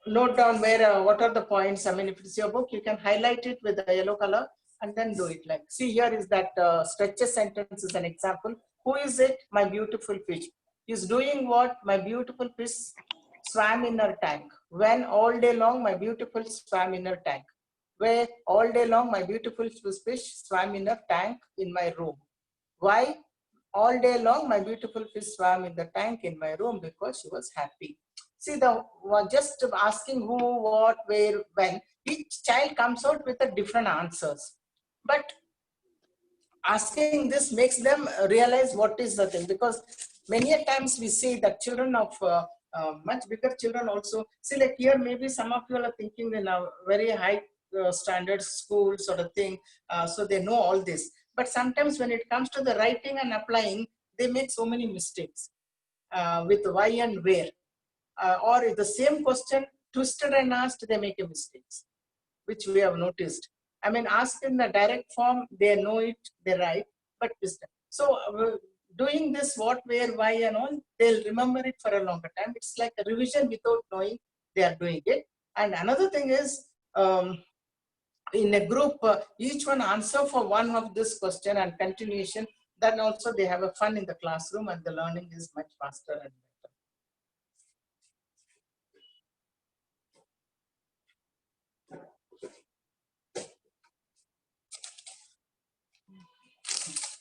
note down where what are the points. I mean, if it's your book, you can highlight it with a yellow color and then do it. Like, see, here is that structure sentence is an example. Who is it? My beautiful fish. Is doing what? My beautiful fish swam in her tank. When? All day long my beautiful swam in her tank. Where? All day long my beautiful fish swam in a tank in my room. Why? All day long my beautiful fish swam in the tank in my room because she was happy. See, just asking who, what, where, when, each child comes out with a different answers. But asking this makes them realize what is the thing, because many a times we see that children of much bigger children also, see, like here maybe some of you are thinking in a very high standard school sort of thing, so they know all this, but sometimes when it comes to the writing and applying, they make so many mistakes with why and where, or if the same question twisted and asked, they make a mistakes, which we have noticed. I mean, asked in the direct form, they know it, they write, but wisdom. So doing this what, where, why and all, they'll remember it for a longer time. It's like a revision without knowing they are doing it. And another thing is, in a group, each one answer for one of this question and continuation, then also they have a fun in the classroom and the learning is much faster and better.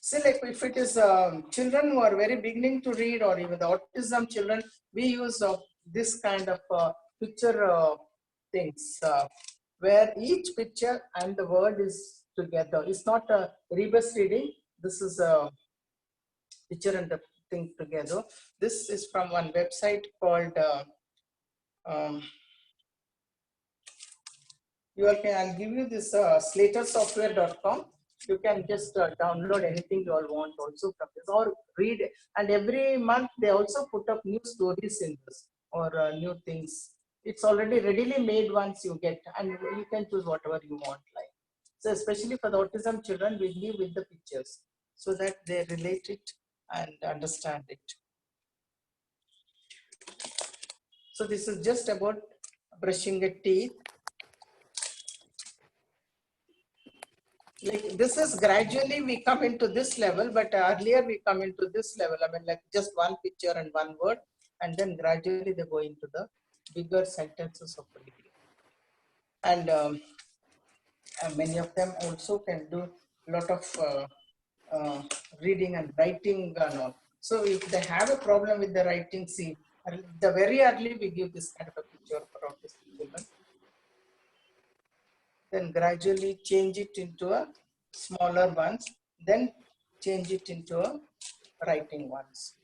See, like if it is children who are very beginning to read, or even the autism children, we use this kind of picture things where each picture and the word is together. It's not a rebus reading. This is a picture and the thing together. This is from one website called I'll give you this slatersoftware.com. You can just download anything you all want also from this, or read. And every month they also put up new stories in this, or new things. It's already readily made once you get, and you can choose whatever you want. Like, so especially for the autism children, we leave with the pictures so that they relate it and understand it. So this is just about brushing the teeth. Like, this is gradually we come into this level, but earlier we come into this level. I mean, like just one picture and one word, and then gradually they go into the bigger sentences of reading. And many of them also can do a lot of reading and writing and all. So if they have a problem with the writing, see, the very early we give this kind of a picture for autistic children. Then gradually change it into a smaller ones, then change it into a writing ones.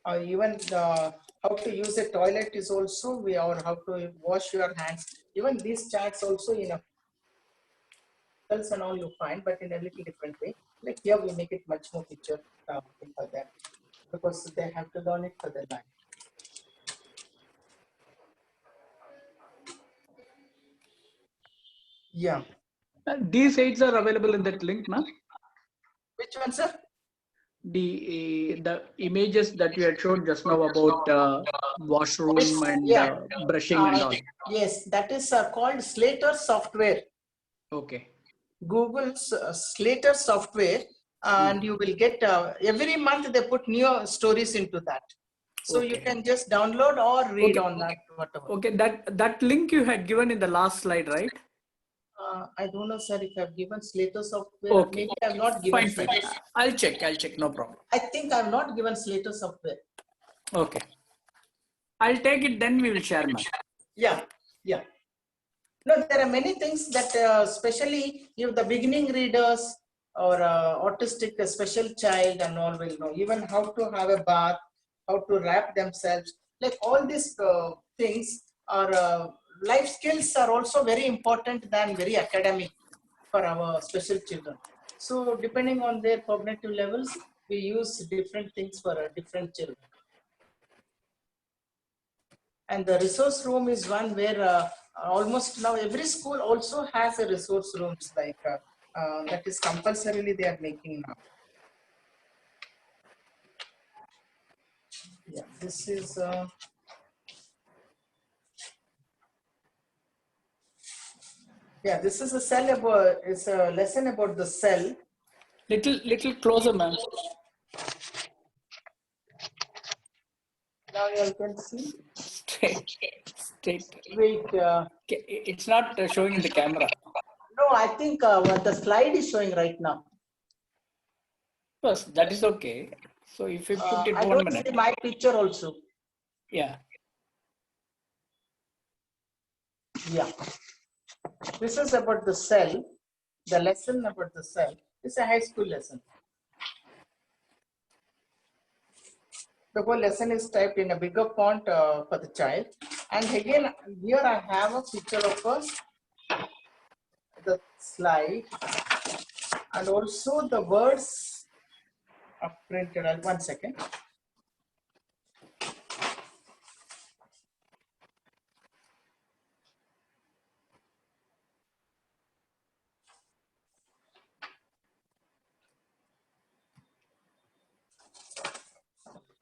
Or even how to use a toilet is also, or how to wash your hands. Even these charts also in a and all you find, but in a little different way. Like here we make it much more picture for them, because they have to learn it for their life. Yeah. These aids are available in that link, na? Which one, sir? The images that you had showed just now about washroom and Yeah. brushing and all. Yes, that is called Slater software. Okay. Google's Slater software, and you will get every month they put new stories into that. So you Okay. can just download or read Okay. on that, whatever. Okay, that link you had given in the last slide, right? I don't know, sir, if I've given Slater software. Okay. Maybe I've not given. Fine. I'll check, no problem. I think I've not given Slater software. Okay. I'll take it, then we will share, ma'am. Yeah. No, there are many things that, especially if the beginning readers or autistic, a special child and all will know, even how to have a bath, how to wrap themselves, like all these things are life skills are also very important than very academic for our special children. So depending on their cognitive levels, we use different things for different children. And the resource room is one where almost now every school also has a resource rooms, like that is compulsorily they are making now. Yeah, this is this is a cell about, it's a lesson about the cell. Little closer, ma'am. Now you can see. Straight. Wait. It's not showing in the camera. No, I think what the slide is showing right now. Yes, that is okay. So if you put it I 1 don't minute. see my picture also. Yeah. Yeah. This is about the cell. The lesson about the cell. It's a high school lesson. The whole lesson is typed in a bigger font for the child. And again, here I have a picture of the slide, and also the words are printed. 1 second.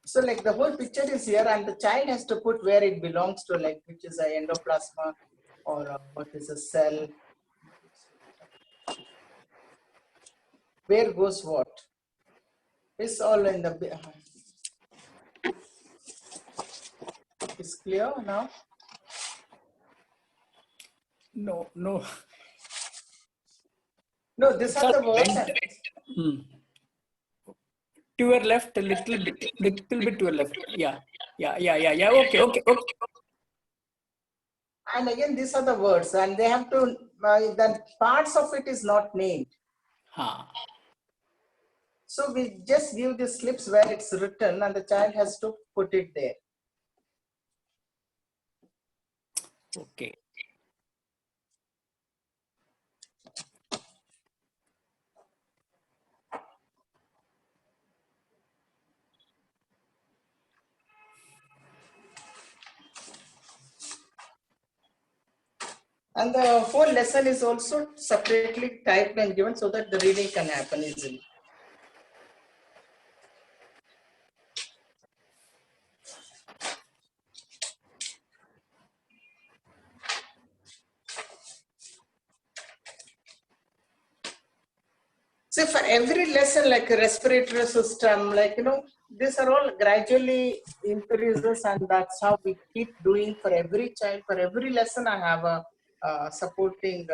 So like the whole picture is here, and the child has to put where it belongs to, like which is a endoplasma or what is a cell. Where goes what? It's all in the. It's clear now? No. No, these are the words. To your left, a little bit to your left. Yeah. Okay. And again, these are the words, and they have to, then parts of it is not named. So we just give the slips where it's written, and the child has to put it there. Okay. And the whole lesson is also separately typed and given so that the reading can happen easily. So for every lesson, like a respiratory system, like, these are all gradually increases, and that's how we keep doing for every child. For every lesson, I have a supporting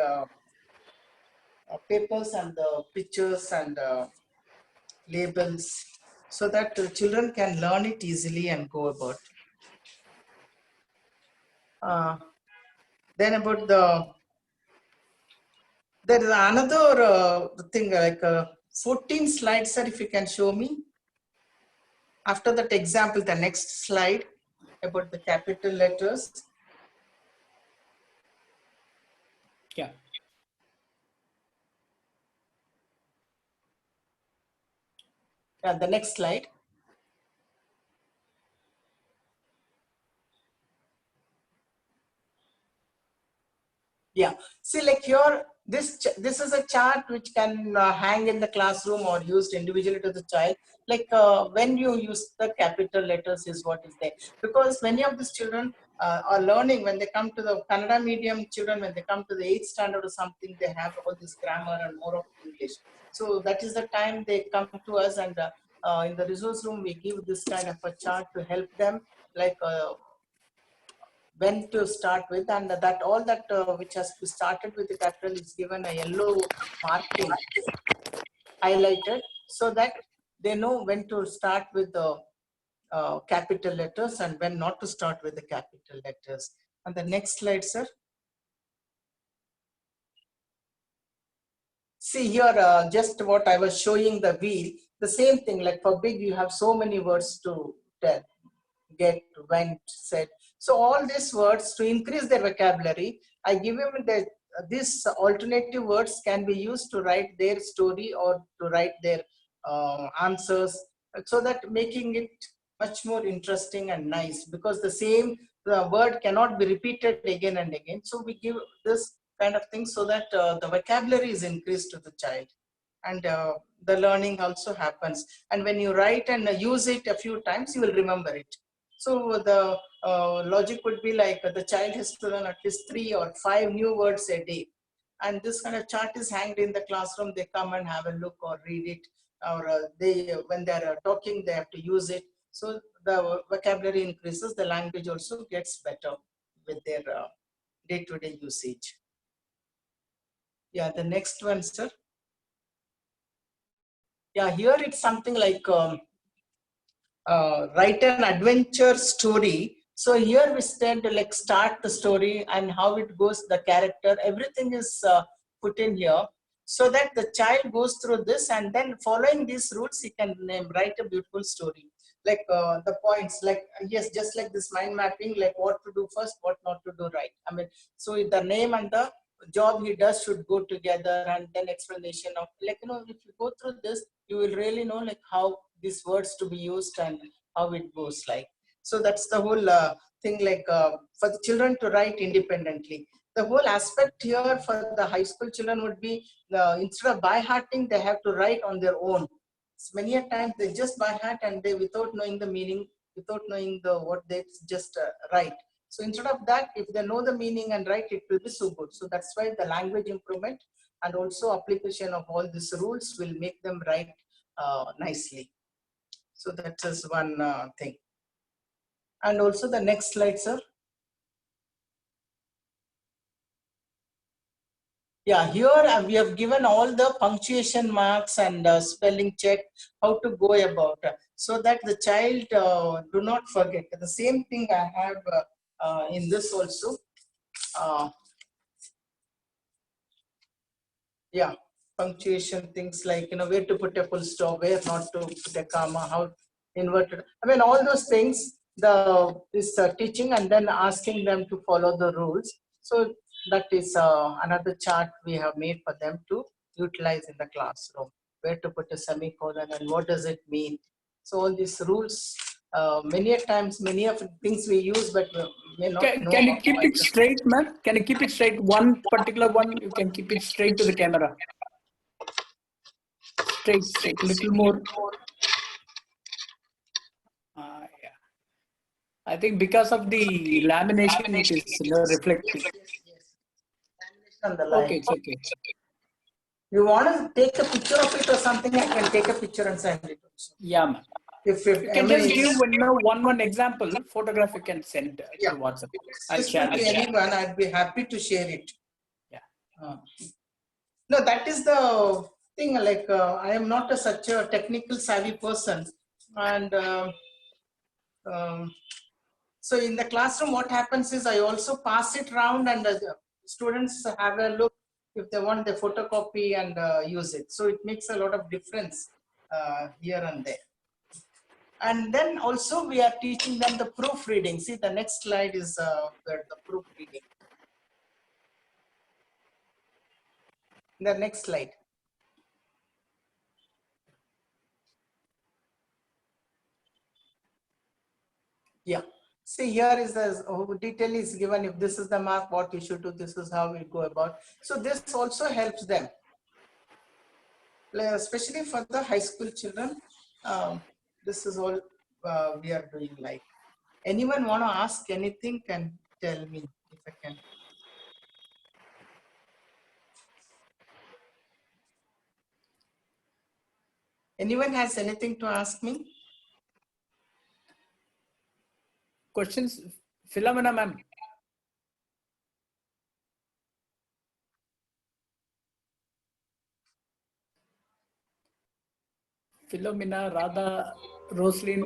papers and the pictures and labels, so that the children can learn it easily and go about. Then about there is another thing, like 14 slides, sir, if you can show me. After that example, the next slide about the capital letters. Yeah. And the next slide. Yeah. See, like here, this is a chart which can hang in the classroom or used individually to the child. Like when you use the capital letters is what is there, because many of these children are learning when they come to the Kannada medium children, when they come to the 8th standard or something, they have all this grammar and more of English. So that is the time they come to us, and in the resource room we give this kind of a chart to help them, like when to start with, and that all that which has to started with the capital is given a yellow marking highlighted, so that they know when to start with the capital letters and when not to start with the capital letters. And the next slide, sir. See here, just what I was showing the wheel, the same thing, like for big, you have so many words to tell, get, went, said. So all these words, to increase their vocabulary, I give them that these alternative words can be used to write their story or to write their answers, so that making it much more interesting and nice, because the same word cannot be repeated again and again. So we give this kind of thing so that the vocabulary is increased to the child, and the learning also happens. And when you write and use it a few times, you will remember it. So the logic would be like the child has to learn at least 3 or 5 new words a day. And this kind of chart is hanged in the classroom. They come and have a look or read it, or when they are talking, they have to use it. So the vocabulary increases, the language also gets better with their day-to-day usage. Yeah, the next one, sir. Yeah, here it's something like write an adventure story. So here we stand to like start the story and how it goes, the character, everything is put in here, so that the child goes through this, and then following these rules, he can write a beautiful story. Like the points, like yes, just like this mind mapping, like what to do first, what not to do, right? I mean, so the name and the job he does should go together, and then explanation of, like, you know, if you go through this, you will really know like how these words to be used and how it goes like. So that's the whole thing, like for the children to write independently. The whole aspect here for the high school children would be, instead of by hearting, they have to write on their own. So many a time they just by heart, and they, without knowing the meaning, without knowing the what, they just write. So instead of that, if they know the meaning and write, it will be so good. So that's why the language improvement and also application of all these rules will make them write nicely. So that is one thing. And also the next slide, sir. Yeah, here we have given all the punctuation marks and spelling check, how to go about, so that the child do not forget. The same thing I have in this also. Yeah, punctuation things like, you know, where to put a full stop, where not to put a comma, how inverted. I mean, all those things, this teaching and then asking them to follow the rules. So that is another chart we have made for them to utilize in the classroom, where to put a semicolon and what does it mean. So all these rules, many a times, many of the things we use, but may not know. Can you keep it straight, ma'am? Can you keep it straight? One particular one, you can keep it straight to the camera. Straight, little more. Yeah. I think because of the lamination, it is reflecting. On the line. Okay, it's okay. You want to take a picture of it or something, I can take a picture and send it also. Yeah, ma'am. If You can just give one example photograph you can send yeah, through WhatsApp. I'll just share to it. anyone, I'd be happy to share it. Yeah. No, that is the thing. Like I am not such a technical savvy person, and so in the classroom, what happens is I also pass it around, and the students have a look if they want the photocopy and use it. So it makes a lot of difference here and there. And then also we are teaching them the proofreading. See, the next slide is the proofreading. The next slide. Yeah. See, here is the detail is given. If this is the mark, what you should do, this is how we go about. So this also helps them, especially for the high school children. This is all we are doing. Like, anyone want to ask anything can tell me if I can. Anyone has anything to ask me? Questions, Philomena ma'am. Philomena, Radha, Roslyn.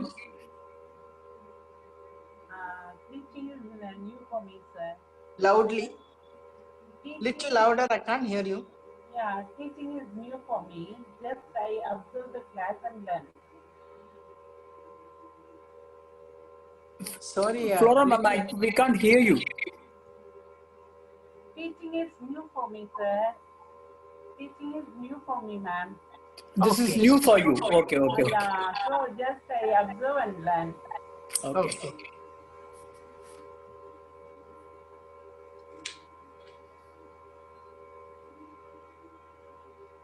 Teaching is new for me, sir. Loudly, Teaching, little louder. I can't hear you. yeah, teaching is new for me. Just I observe the class and learn. Sorry, Flora ma'am, we can't hear you. Teaching is new for me, sir. Teaching is new for me, ma'am. This is new for you. Okay, okay, okay. Yeah, so just I observe and learn. Okay.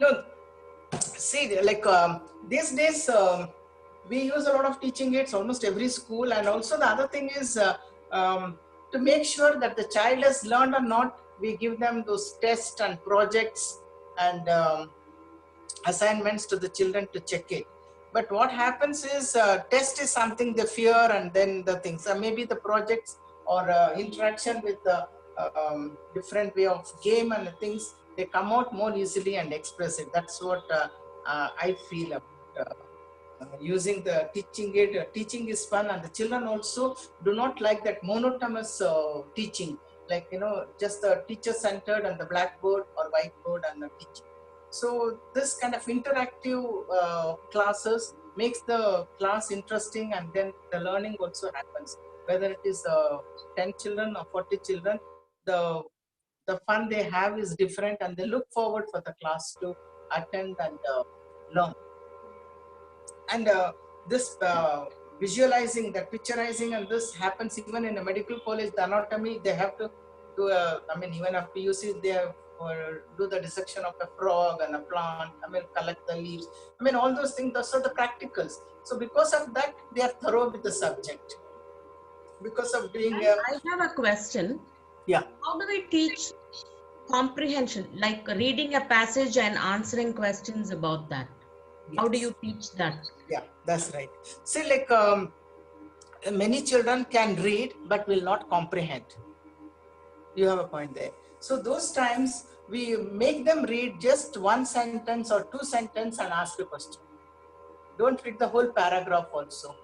No, see, like these days we use a lot of teaching aids, almost every school, and also the other thing is to make sure that the child has learned or not, we give them those tests and projects and assignments to the children to check it. But what happens is test is something they fear, and then the things, maybe the projects or interaction with the different way of game and the things, they come out more easily and express it. That's what I feel about using the teaching aid. Teaching is fun, and the children also do not like that monotonous teaching, like, you know, just the teacher centered and the blackboard or whiteboard and the teaching. So this kind of interactive classes makes the class interesting, and then the learning also happens. Whether it is 10 children or 40 children, the fun they have is different, and they look forward for the class to attend and learn. And this visualizing, the picturizing, and this happens even in a medical college. The anatomy, they have to do I mean, even after PUC, they have do the dissection of a frog and a plant, I mean, collect the leaves. I mean, all those things, those are the practicals. So because of that, they are thorough with the subject. Because of doing I have a question. Yeah. How do we teach comprehension, like reading a passage and answering questions about that? How do you teach that? Yeah, that's right. See, like many children can read but will not comprehend. You have a point there. So those times we make them read just one sentence or two sentences and ask a question. Don't read the whole paragraph also.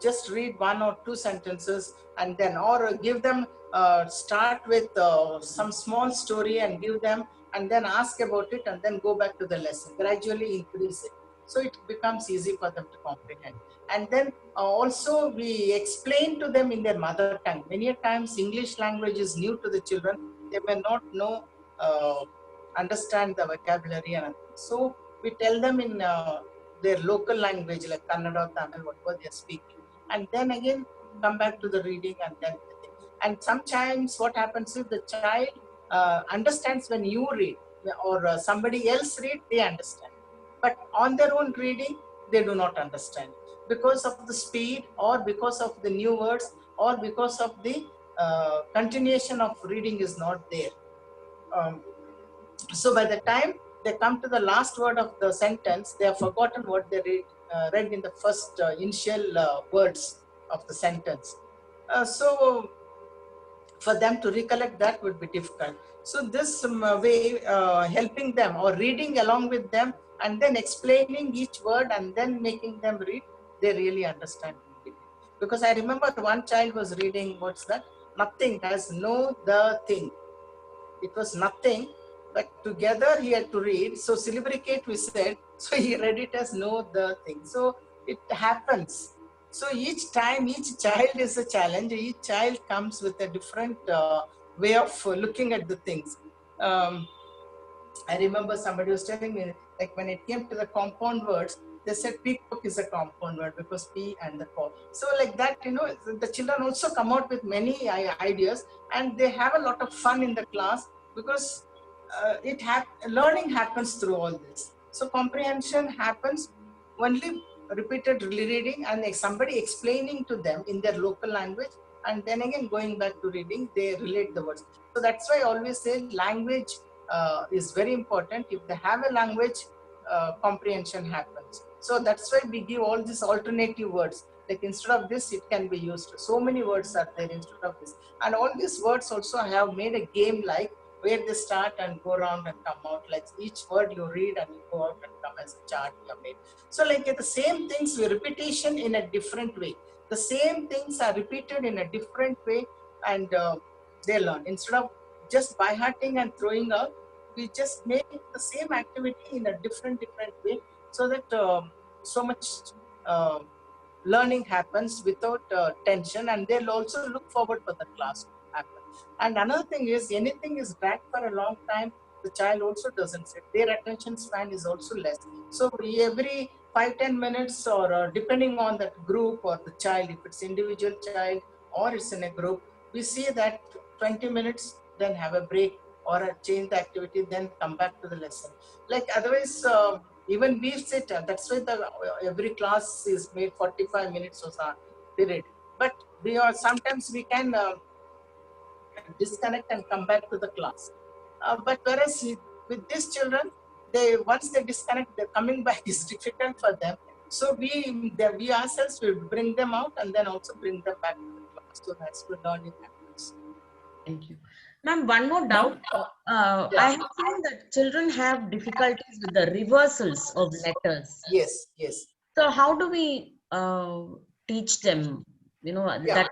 Just read one or two sentences, and then, or give them, start with some small story and give them, and then ask about it, and then go back to the lesson. Gradually increase it. So it becomes easy for them to comprehend. And then also we explain to them in their mother tongue. Many a times English language is new to the children. They may not know, understand the vocabulary. And so we tell them in their local language, like Kannada, Tamil, whatever they are speaking. And then again, come back to the reading, and then. And sometimes what happens is the child understands when you read, or somebody else read, they understand. But on their own reading, they do not understand, because of the speed, or because of the new words, or because of the continuation of reading is not there. So by the time they come to the last word of the sentence, they have forgotten what they read in the first initial words of the sentence. So for them to recollect that would be difficult. So this way, helping them or reading along with them, and then explaining each word and then making them read, they really understand. Because I remember one child was reading, what's that? Nothing has no the thing. It was nothing, but together he had to read. So celebricate we said, so he read it as no the thing. So it happens. So each time, each child is a challenge. Each child comes with a different way of looking at the things. I remember somebody was telling me, like when it came to the compound words, They said peacock is a compound word because P and the co. So like that, the children also come out with many ideas, and they have a lot of fun in the class because learning happens through all this. So comprehension happens only repeated reading and somebody explaining to them in their local language, and then again going back to reading, they relate the words. So that's why I always say language is very important. If they have a language, comprehension happens. So that's why we give all these alternative words. Like instead of this, it can be used. So many words are there instead of this. And all these words also I have made a game like where they start and go around and come out. Like each word you read and you go out and come as a chart you have made. So like the same things with repetition in a different way. The same things are repeated in a different way, and they learn. Instead of just by hearting and throwing out, we just make the same activity in a different way, so that so much learning happens without tension, and they'll also look forward for the class to happen. And another thing is, anything is dragged for a long time, the child also doesn't sit. Their attention span is also less. So every 5-10 minutes, or depending on that group or the child, if it's individual child or it's in a group, we see that 20 minutes, then have a break or change the activity, then come back to the lesson. Like otherwise, even we sit, that's why every class is made 45 minutes or so period. But sometimes we can disconnect and come back to the class. But whereas with these children, once they disconnect, the coming back is difficult for them. So we ourselves will bring them out and then also bring them back to the class. So that's the learning happens. Thank you. Ma'am, one more doubt. I have seen that children have difficulties with the reversals of letters. Yes. So how do we teach them? That.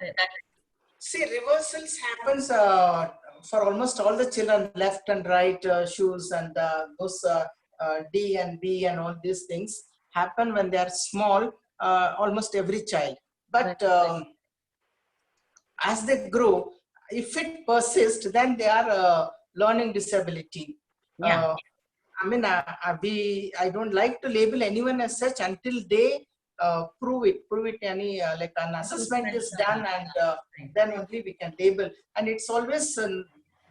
See, reversals happens for almost all the children, left and right shoes, and those D and B and all these things happen when they are small, almost every child. But as they grow, if it persists, then they are learning disability. Yeah. I don't like to label anyone as such until they prove it. Like an assessment is done, and then only we can label. And it's always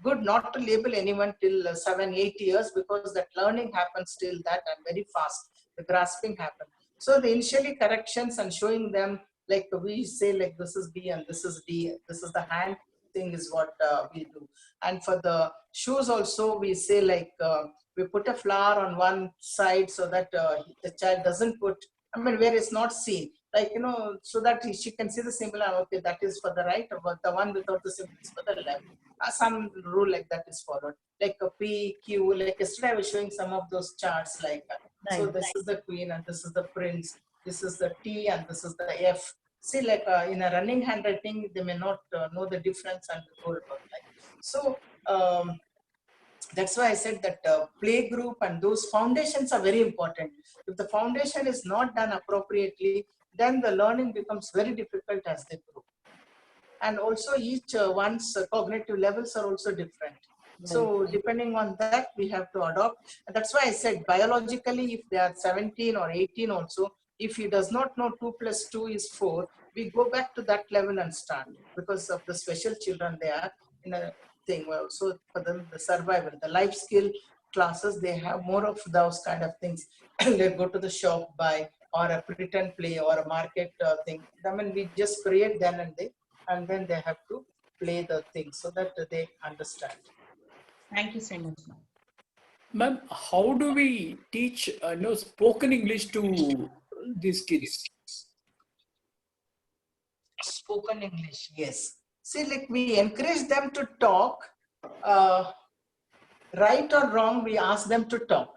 good not to label anyone till 7-8 years, because that learning happens till that and very fast. The grasping happens. So the initially corrections and showing them, like we say, like this is B and this is D. This is the hand thing is what we do. And for the shoes also, we say like we put a flower on one side so that the child doesn't put, where it's not seen, like, so that she can see the symbol, and okay, that is for the right, or the one without the symbol is for the left. Some rule like that is followed, like a P, Q, like yesterday I was showing some of those charts, like, so this is the queen and this is the prince, this is the T and this is the F. See, like in a running handwriting, they may not know the difference and go about like. So that's why I said that play group and those foundations are very important. If the foundation is not done appropriately, then the learning becomes very difficult as they grow. And also each one's cognitive levels are also different. So depending on that, we have to adopt. And that's why I said biologically, if they are 17 or 18 also, if he does not know 2 + 2 is 4, we go back to that level and start, because of the special children they are in a thing. So for them, the survival, the life skill classes, they have more of those kind of things. They go to the shop, buy, or a pretend play, or a market thing. We just create then and then they have to play the thing so that they understand. Thank you so much, ma'am. Ma'am, how do we teach spoken English to these kids? Spoken English, yes. See, like we encourage them to talk, right or wrong, we ask them to talk.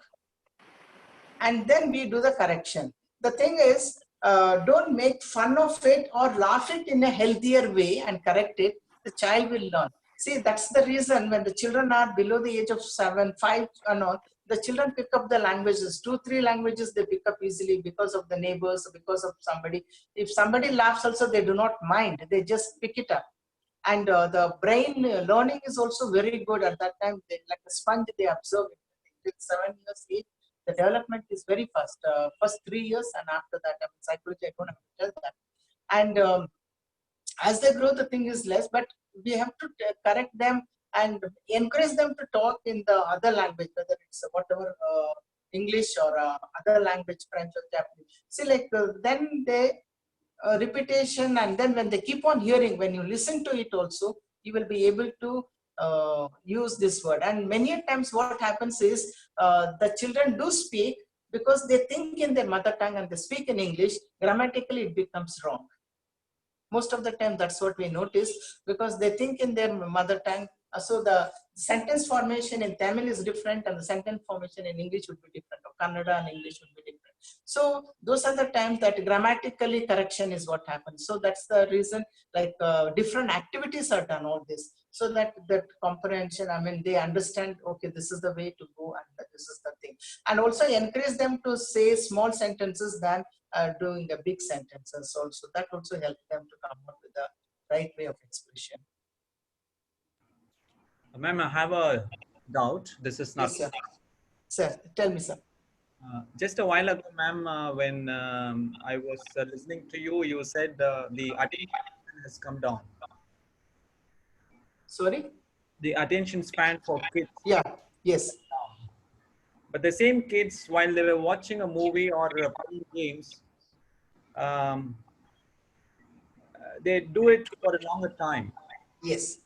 And then we do the correction. The thing is, don't make fun of it or laugh it in a healthier way and correct it. The child will learn. See, that's the reason when the children are below the age of 7, 5 and all, the children pick up the languages, 2-3 languages they pick up easily because of the neighbors, because of somebody. If somebody laughs also, they do not mind. They just pick it up. And the brain learning is also very good at that time. Like a sponge, they absorb it. Till 7 years age, The development is very fast. First 3 years, and after that, I mean, psychology, I don't have to tell that. And as they grow, the thing is less, but we have to correct them and encourage them to talk in the other language, whether it's whatever English or other language, French or Japanese. See, like then they repetition, and then when they keep on hearing, when you listen to it also, you will be able to use this word. And many times what happens is the children do speak because they think in their mother tongue and they speak in English, grammatically it becomes wrong. Most of the time that's what we notice, because they think in their mother tongue. So the sentence formation in Tamil is different and the sentence formation in English would be different, or Kannada and English would be different. So those are the times that grammatically correction is what happens. So that's the reason, like different activities are done, all this, so that comprehension, I mean, they understand, okay, this is the way to go and this is the thing. And also encourage them to say small sentences than doing the big sentences also. That also helps them to come up with the right way of expression. Ma'am, I have a doubt. This is not. Yes, sir. Sir, tell me, sir. Just a while ago, ma'am, when I was listening to you, you said the attention span has come down. Sorry? The attention span for kids. Yeah, yes. But the same kids, while they were watching a movie or playing games, they do it for a longer time. Yes.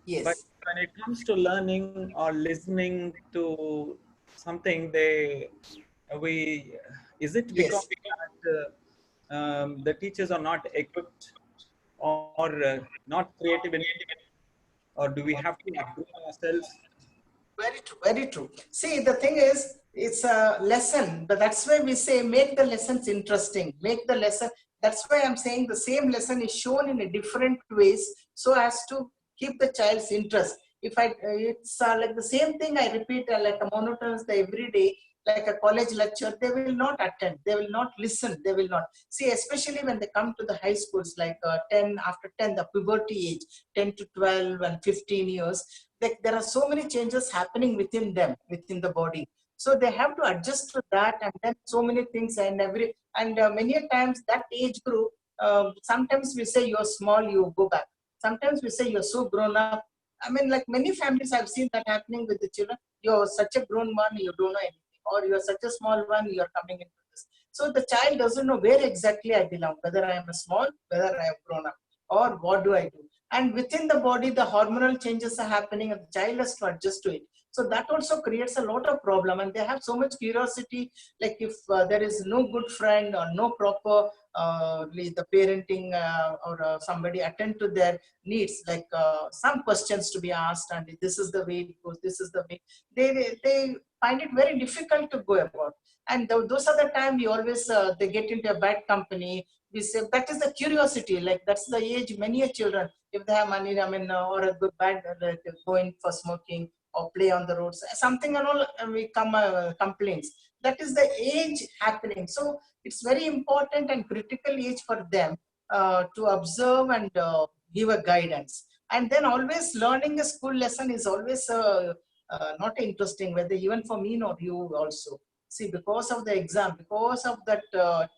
Yes. But when it comes to learning or listening to something, is it because that, the teachers are not equipped or not creative enough, or do we have to upgrade ourselves? Very true, very true. See, the thing is, it's a lesson, but that's why we say make the lessons interesting, make the lesson. That's why I'm saying the same lesson is shown in a different ways so as to keep the child's interest. If it's like the same thing I repeat like a monotonous every day, like a college lecture, they will not attend, they will not listen, they will not. See, especially when they come to the high schools, like 10, after 10, the puberty age, 10 to 12 and 15 years, like there are so many changes happening within them, within the body. So they have to adjust to that, and then so many things and many a times that age group, sometimes we say you're small, you go back. Sometimes we say you're so grown up. I mean, like many families I've seen that happening with the children. You're such a grown one, you don't know anything, or you're such a small one, you're coming into this. So the child doesn't know where exactly I belong, whether I am a small, whether I am grown up, or what do I do. And within the body, the hormonal changes are happening and the child has to adjust to it. So that also creates a lot of problem, and they have so much curiosity. Like if there is no good friend or no proper the parenting or somebody attend to their needs, like some questions to be asked, and this is the way it goes, this is the way, they find it very difficult to go about. And those are the time we always they get into a bad company. We say that is the curiosity, like that's the age many children, if they have money, I mean, or a good bad, like going for smoking or play on the roads, something and all, we come complaints. That is the age happening. So it's very important and critical age for them to observe and give a guidance. And then always learning a school lesson is always not interesting, whether even for me or you also. See, because of the exam, because of that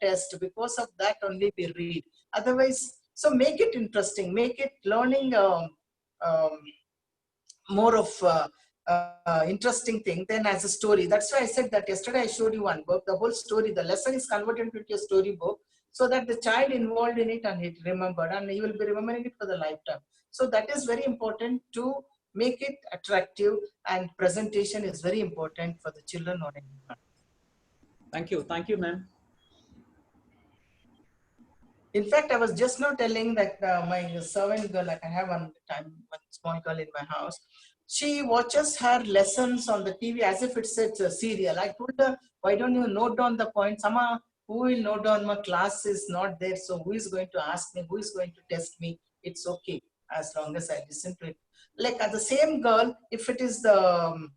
test, because of that only we read. Otherwise, so make it interesting, make it learning more of interesting thing than as a story. That's why I said that yesterday I showed you one book, the whole story, the lesson is converted into a story book, so that the child involved in it and it remembered, and he will be remembering it for the lifetime. So that is very important to make it attractive, and presentation is very important for the children or anyone. Thank you, ma'am. In fact, I was just now telling that my servant girl, like I have one small girl in my house, she watches her lessons on the TV as if it's a serial. I told her, why don't you note down the points? Amma, who will note down? My class is not there, so who is going to ask me? Who is going to test me? It's okay, as long as I listen to it. Like the same girl, if it is the,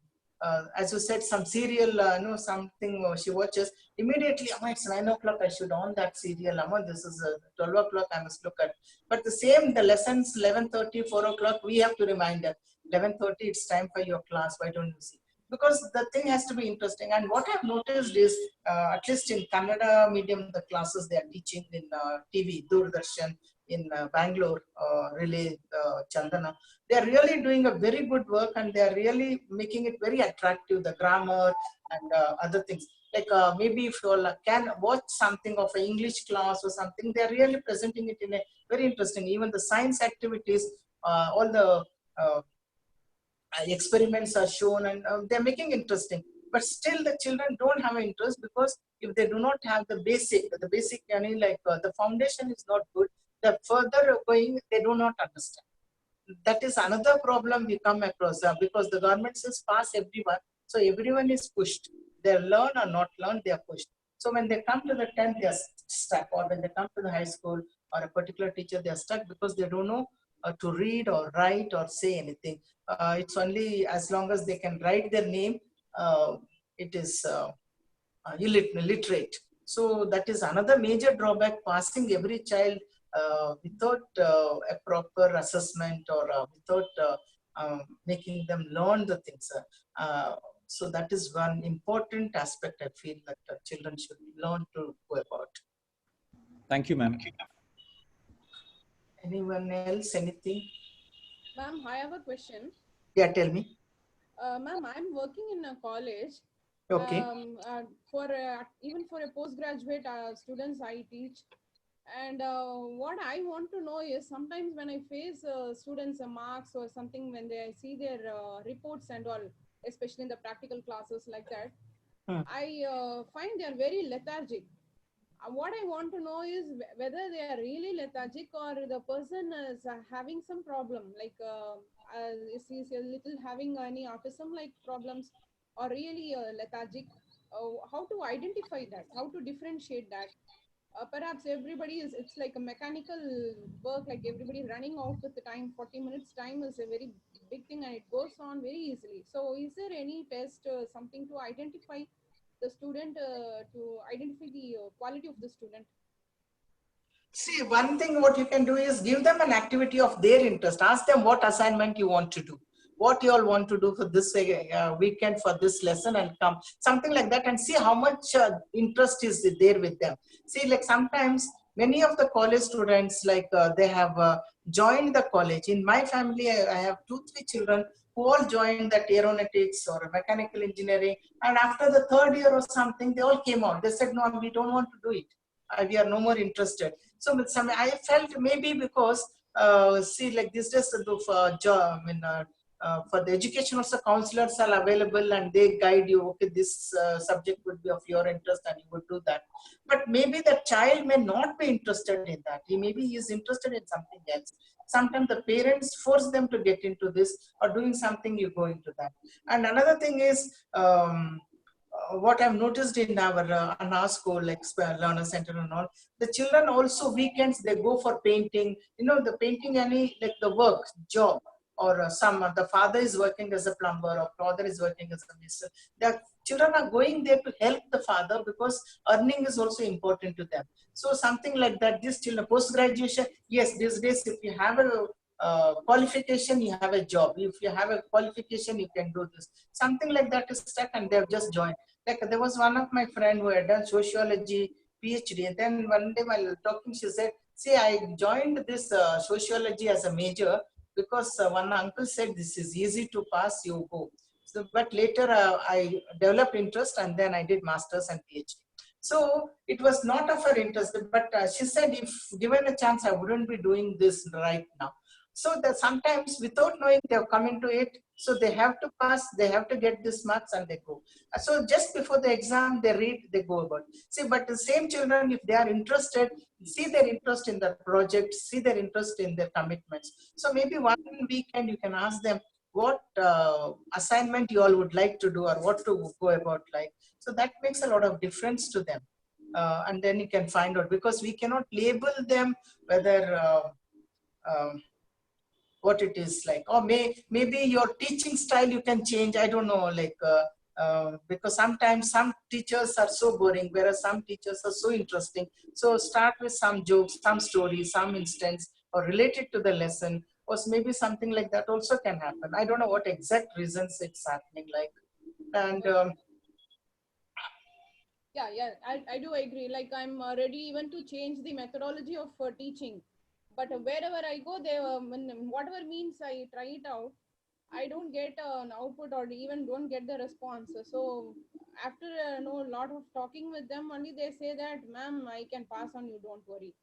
as you said, some serial, something she watches, immediately, it's 9 o'clock, I should on that serial. This is 12 o'clock, I must look at. But the same, the lessons, 11:30, 4 o'clock, we have to remind her. 11:30, it's time for your class, why don't you see? because the thing has to be interesting. And what I've noticed is, at least in Kannada medium, the classes they are teaching in TV, Doordarshan, in Bangalore, Relay, Chandana, they are really doing a very good work, and they are really making it very attractive, the grammar and other things. Like maybe if you all can watch something of an English class or something, they are really presenting it in a very interesting. Even the science activities, all the experiments are shown, and they're making interesting. But still, the children don't have an interest, because if they do not have the basic, like the foundation is not good, the further going, they do not understand. That is another problem we come across, because the government says pass everyone, so everyone is pushed. They learn or not learn, they are pushed. So when they come to the 10th, they are stuck, or when they come to the high school or a particular teacher, they are stuck because they don't know to read or write or say anything. It's only as long as they can write their name, it is illiterate. So that is another major drawback, passing every child without a proper assessment, or without making them learn the things. So that is one important aspect I feel that children should learn to go about. Thank you, ma'am. Anyone else, anything? Ma'am, I have a question. Yeah, tell me. Ma'am, I'm working in a college. Okay. Even for a postgraduate students I teach. And what I want to know is, sometimes when I face students marks or something, when they see their reports and all, especially in the practical classes like that, I find they are very lethargic. What I want to know is whether they are really lethargic, or the person is having some problem, like is he a little having any autism like problems, or really lethargic. How to identify that, how to differentiate that? Perhaps everybody is, it's like a mechanical work, like everybody running out with the time. 40 minutes time is a very big thing, and it goes on very easily. So is there any test, something to identify the student, to identify the quality of the student? See, one thing what you can do is give them an activity of their interest. Ask them what assignment you want to do, what you all want to do for this weekend, for this lesson, and come, something like that, and see how much interest is there with them. See, like sometimes many of the college students, like they have joined the college. In my family, I have 2-3 children who all joined that aeronautics or mechanical engineering, and after the 3rd year or something, they all came out. They said, no, we don't want to do it. We are no more interested. So with some, I felt maybe because see, like this days for job, for the education also, counselors are available and they guide you. Okay, this subject would be of your interest, and you would do that. But maybe the child may not be interested in that. Maybe he is interested in something else. Sometimes the parents force them to get into this, or doing something, you go into that. And another thing is, what I've noticed in our school, like learner center and all, the children also weekends they go for painting. You know, the painting, any like the work job, or the father is working as a plumber, or father is working as a mason. The children are going there to help the father, because earning is also important to them. So something like that. This children post graduation, yes, these days if you have a qualification, you have a job. If you have a qualification, you can do this. Something like that is stuck, and they have just joined. Like there was one of my friend who had done sociology PhD, and then one day while talking, she said, see, I joined this sociology as a major because one uncle said this is easy to pass, you go. So, but later I developed interest, and then I did masters and PhD. So it was not of her interest, but she said, if given a chance, I wouldn't be doing this right now. So that sometimes without knowing, they have come into it. So they have to pass, they have to get this marks, and they go. So just before the exam, they read, they go about. See, but the same children, if they are interested, see their interest in the project, see their interest in their commitments. So maybe one weekend you can ask them what assignment you all would like to do, or what to go about like. So that makes a lot of difference to them. And then you can find out, because we cannot label them whether what it is like, or maybe your teaching style you can change. I don't know, like because sometimes some teachers are so boring, whereas some teachers are so interesting. So start with some jokes, some stories, some instance, or related to the lesson, or maybe something like that also can happen. I don't know what exact reasons it's happening like. And Yeah, I do agree. Like I'm ready even to change the methodology of teaching, but wherever I go, they whatever means I try it out, I don't get an output or even don't get the response. So after a lot of talking with them, only they say that, ma'am, I can pass on you, don't worry.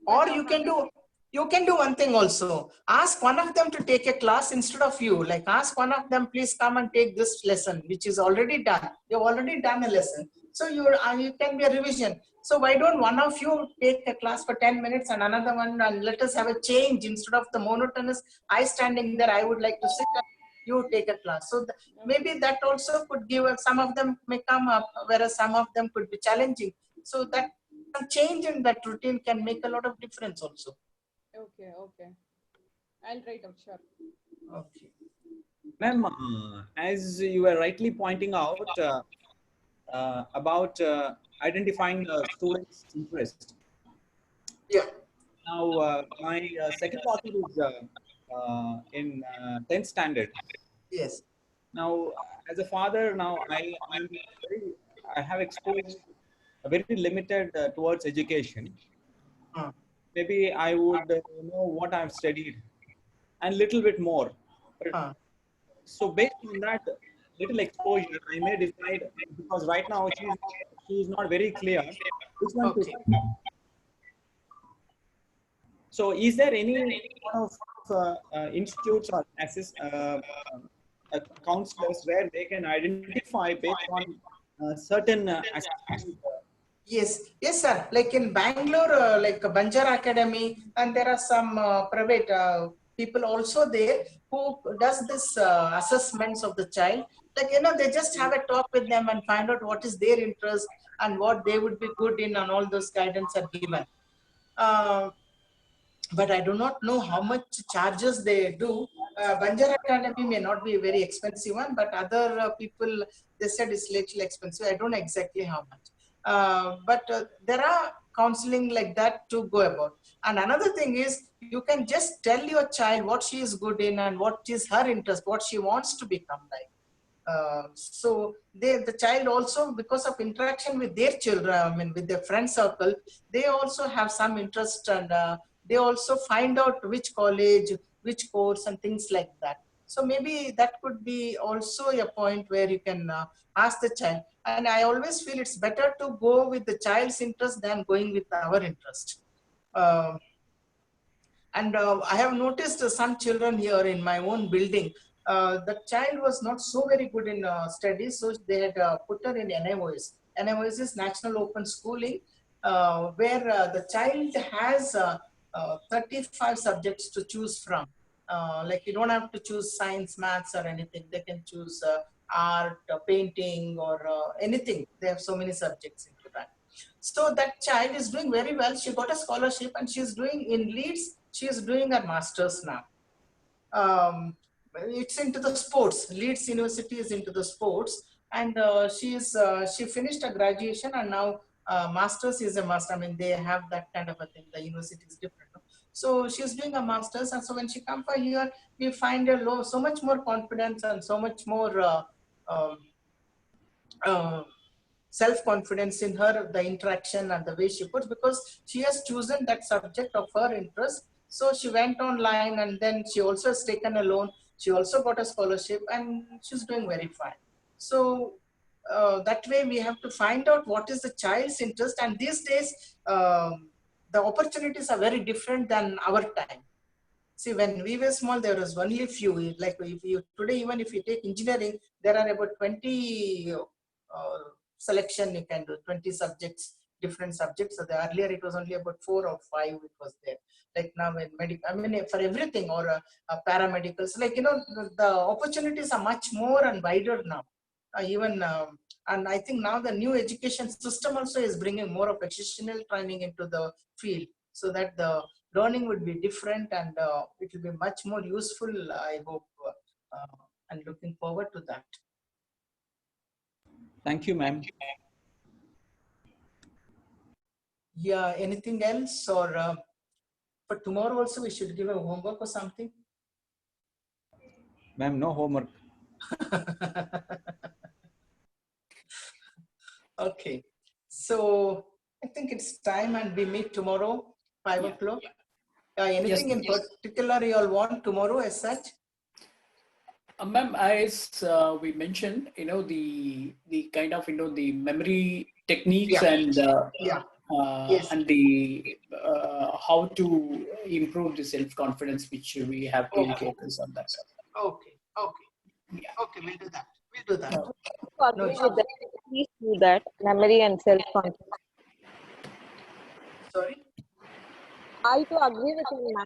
But or you can do one thing also. Ask one of them to take a class instead of you. Like ask one of them, please come and take this lesson, which is already done. You've already done a lesson. So you can be a revision. So why don't one of you take a class for 10 minutes and another one, and let us have a change instead of the monotonous, I standing there, I would like to sit and you take a class. So maybe that also could give, some of them may come up, whereas some of them could be challenging. So that some change in that routine can make a lot of difference also. Okay. I'll try it out, sure. Okay. Ma'am, as you were rightly pointing out about identifying the student's interest. Yeah. Now, my second daughter is in 10th standard. Yes. Now, as a father, now I have exposed a very limited towards education. Maybe I would know what I've studied and little bit more. But, so based on that little exposure, I may decide, because right now she is not very clear which one to. So is there any one of institutes or counselors where they can identify based on certain aspects? Yes, sir. Like in Bangalore, like Banjara Academy, and there are some private people also there who does this assessments of the child. Like, they just have a talk with them and find out what is their interest and what they would be good in, and all those guidance are given. But I do not know how much charges they do. Banjara Academy may not be a very expensive one, but other people, they said it's little expensive. I don't know exactly how much. But there are counseling like that to go about. And another thing is, you can just tell your child what she is good in and what is her interest, what she wants to become like. So the child also, because of interaction with their children, I mean with their friend circle, they also have some interest, and they also find out which college, which course, and things like that. So maybe that could be also a point where you can ask the child. And I always feel it's better to go with the child's interest than going with our interest. And I have noticed some children here in my own building. The child was not so very good in studies, so they had put her in NIOS. NIOS is National Open Schooling, where the child has 35 subjects to choose from. Like you don't have to choose science, maths, or anything. They can choose art, painting, or anything. They have so many subjects into that. So that child is doing very well. She got a scholarship and she's doing in Leeds. She is doing her master's now. It's into the sports. Leeds University is into the sports, and she finished her graduation, and now master's is a master. I mean, they have that kind of a thing. The university is different. So she's doing a master's, and so when she comes for here, we find her so much more confidence and so much more self-confidence in her, the interaction and the way she puts, because she has chosen that subject of her interest. So she went online, and then she also has taken a loan. She also got a scholarship, and she's doing very fine. So that way we have to find out what is the child's interest. And these days, the opportunities are very different than our time. See, when we were small, there was only few. Like if you today, even if you take engineering, there are about 20 selection you can do, 20 subjects, different subjects. So earlier it was only about 4 or 5 it was there. Like now in medical, I mean for everything, or paramedicals, like the opportunities are much more and wider now. And I think now the new education system also is bringing more of vocational training into the field, so that the learning would be different, and it will be much more useful, I hope, and looking forward to that. Thank you, ma'am. Yeah, anything else? Or for tomorrow also we should give a homework or something? Ma'am, no homework. Okay. So I think it's time and we meet tomorrow, 5 Yeah. o'clock. Anything in yes. particular you all want tomorrow as such? Ma'am, as we mentioned, the kind of the memory techniques Yeah. and Yeah. Yes. and the how to improve the self confidence, which we have Okay. indicators on that. Okay. Okay. Yeah. Okay. We'll do that. We'll do that. No. No Agree issues. with that. Please do that. Memory and self-confidence. Sorry. I to agree with you, ma'am.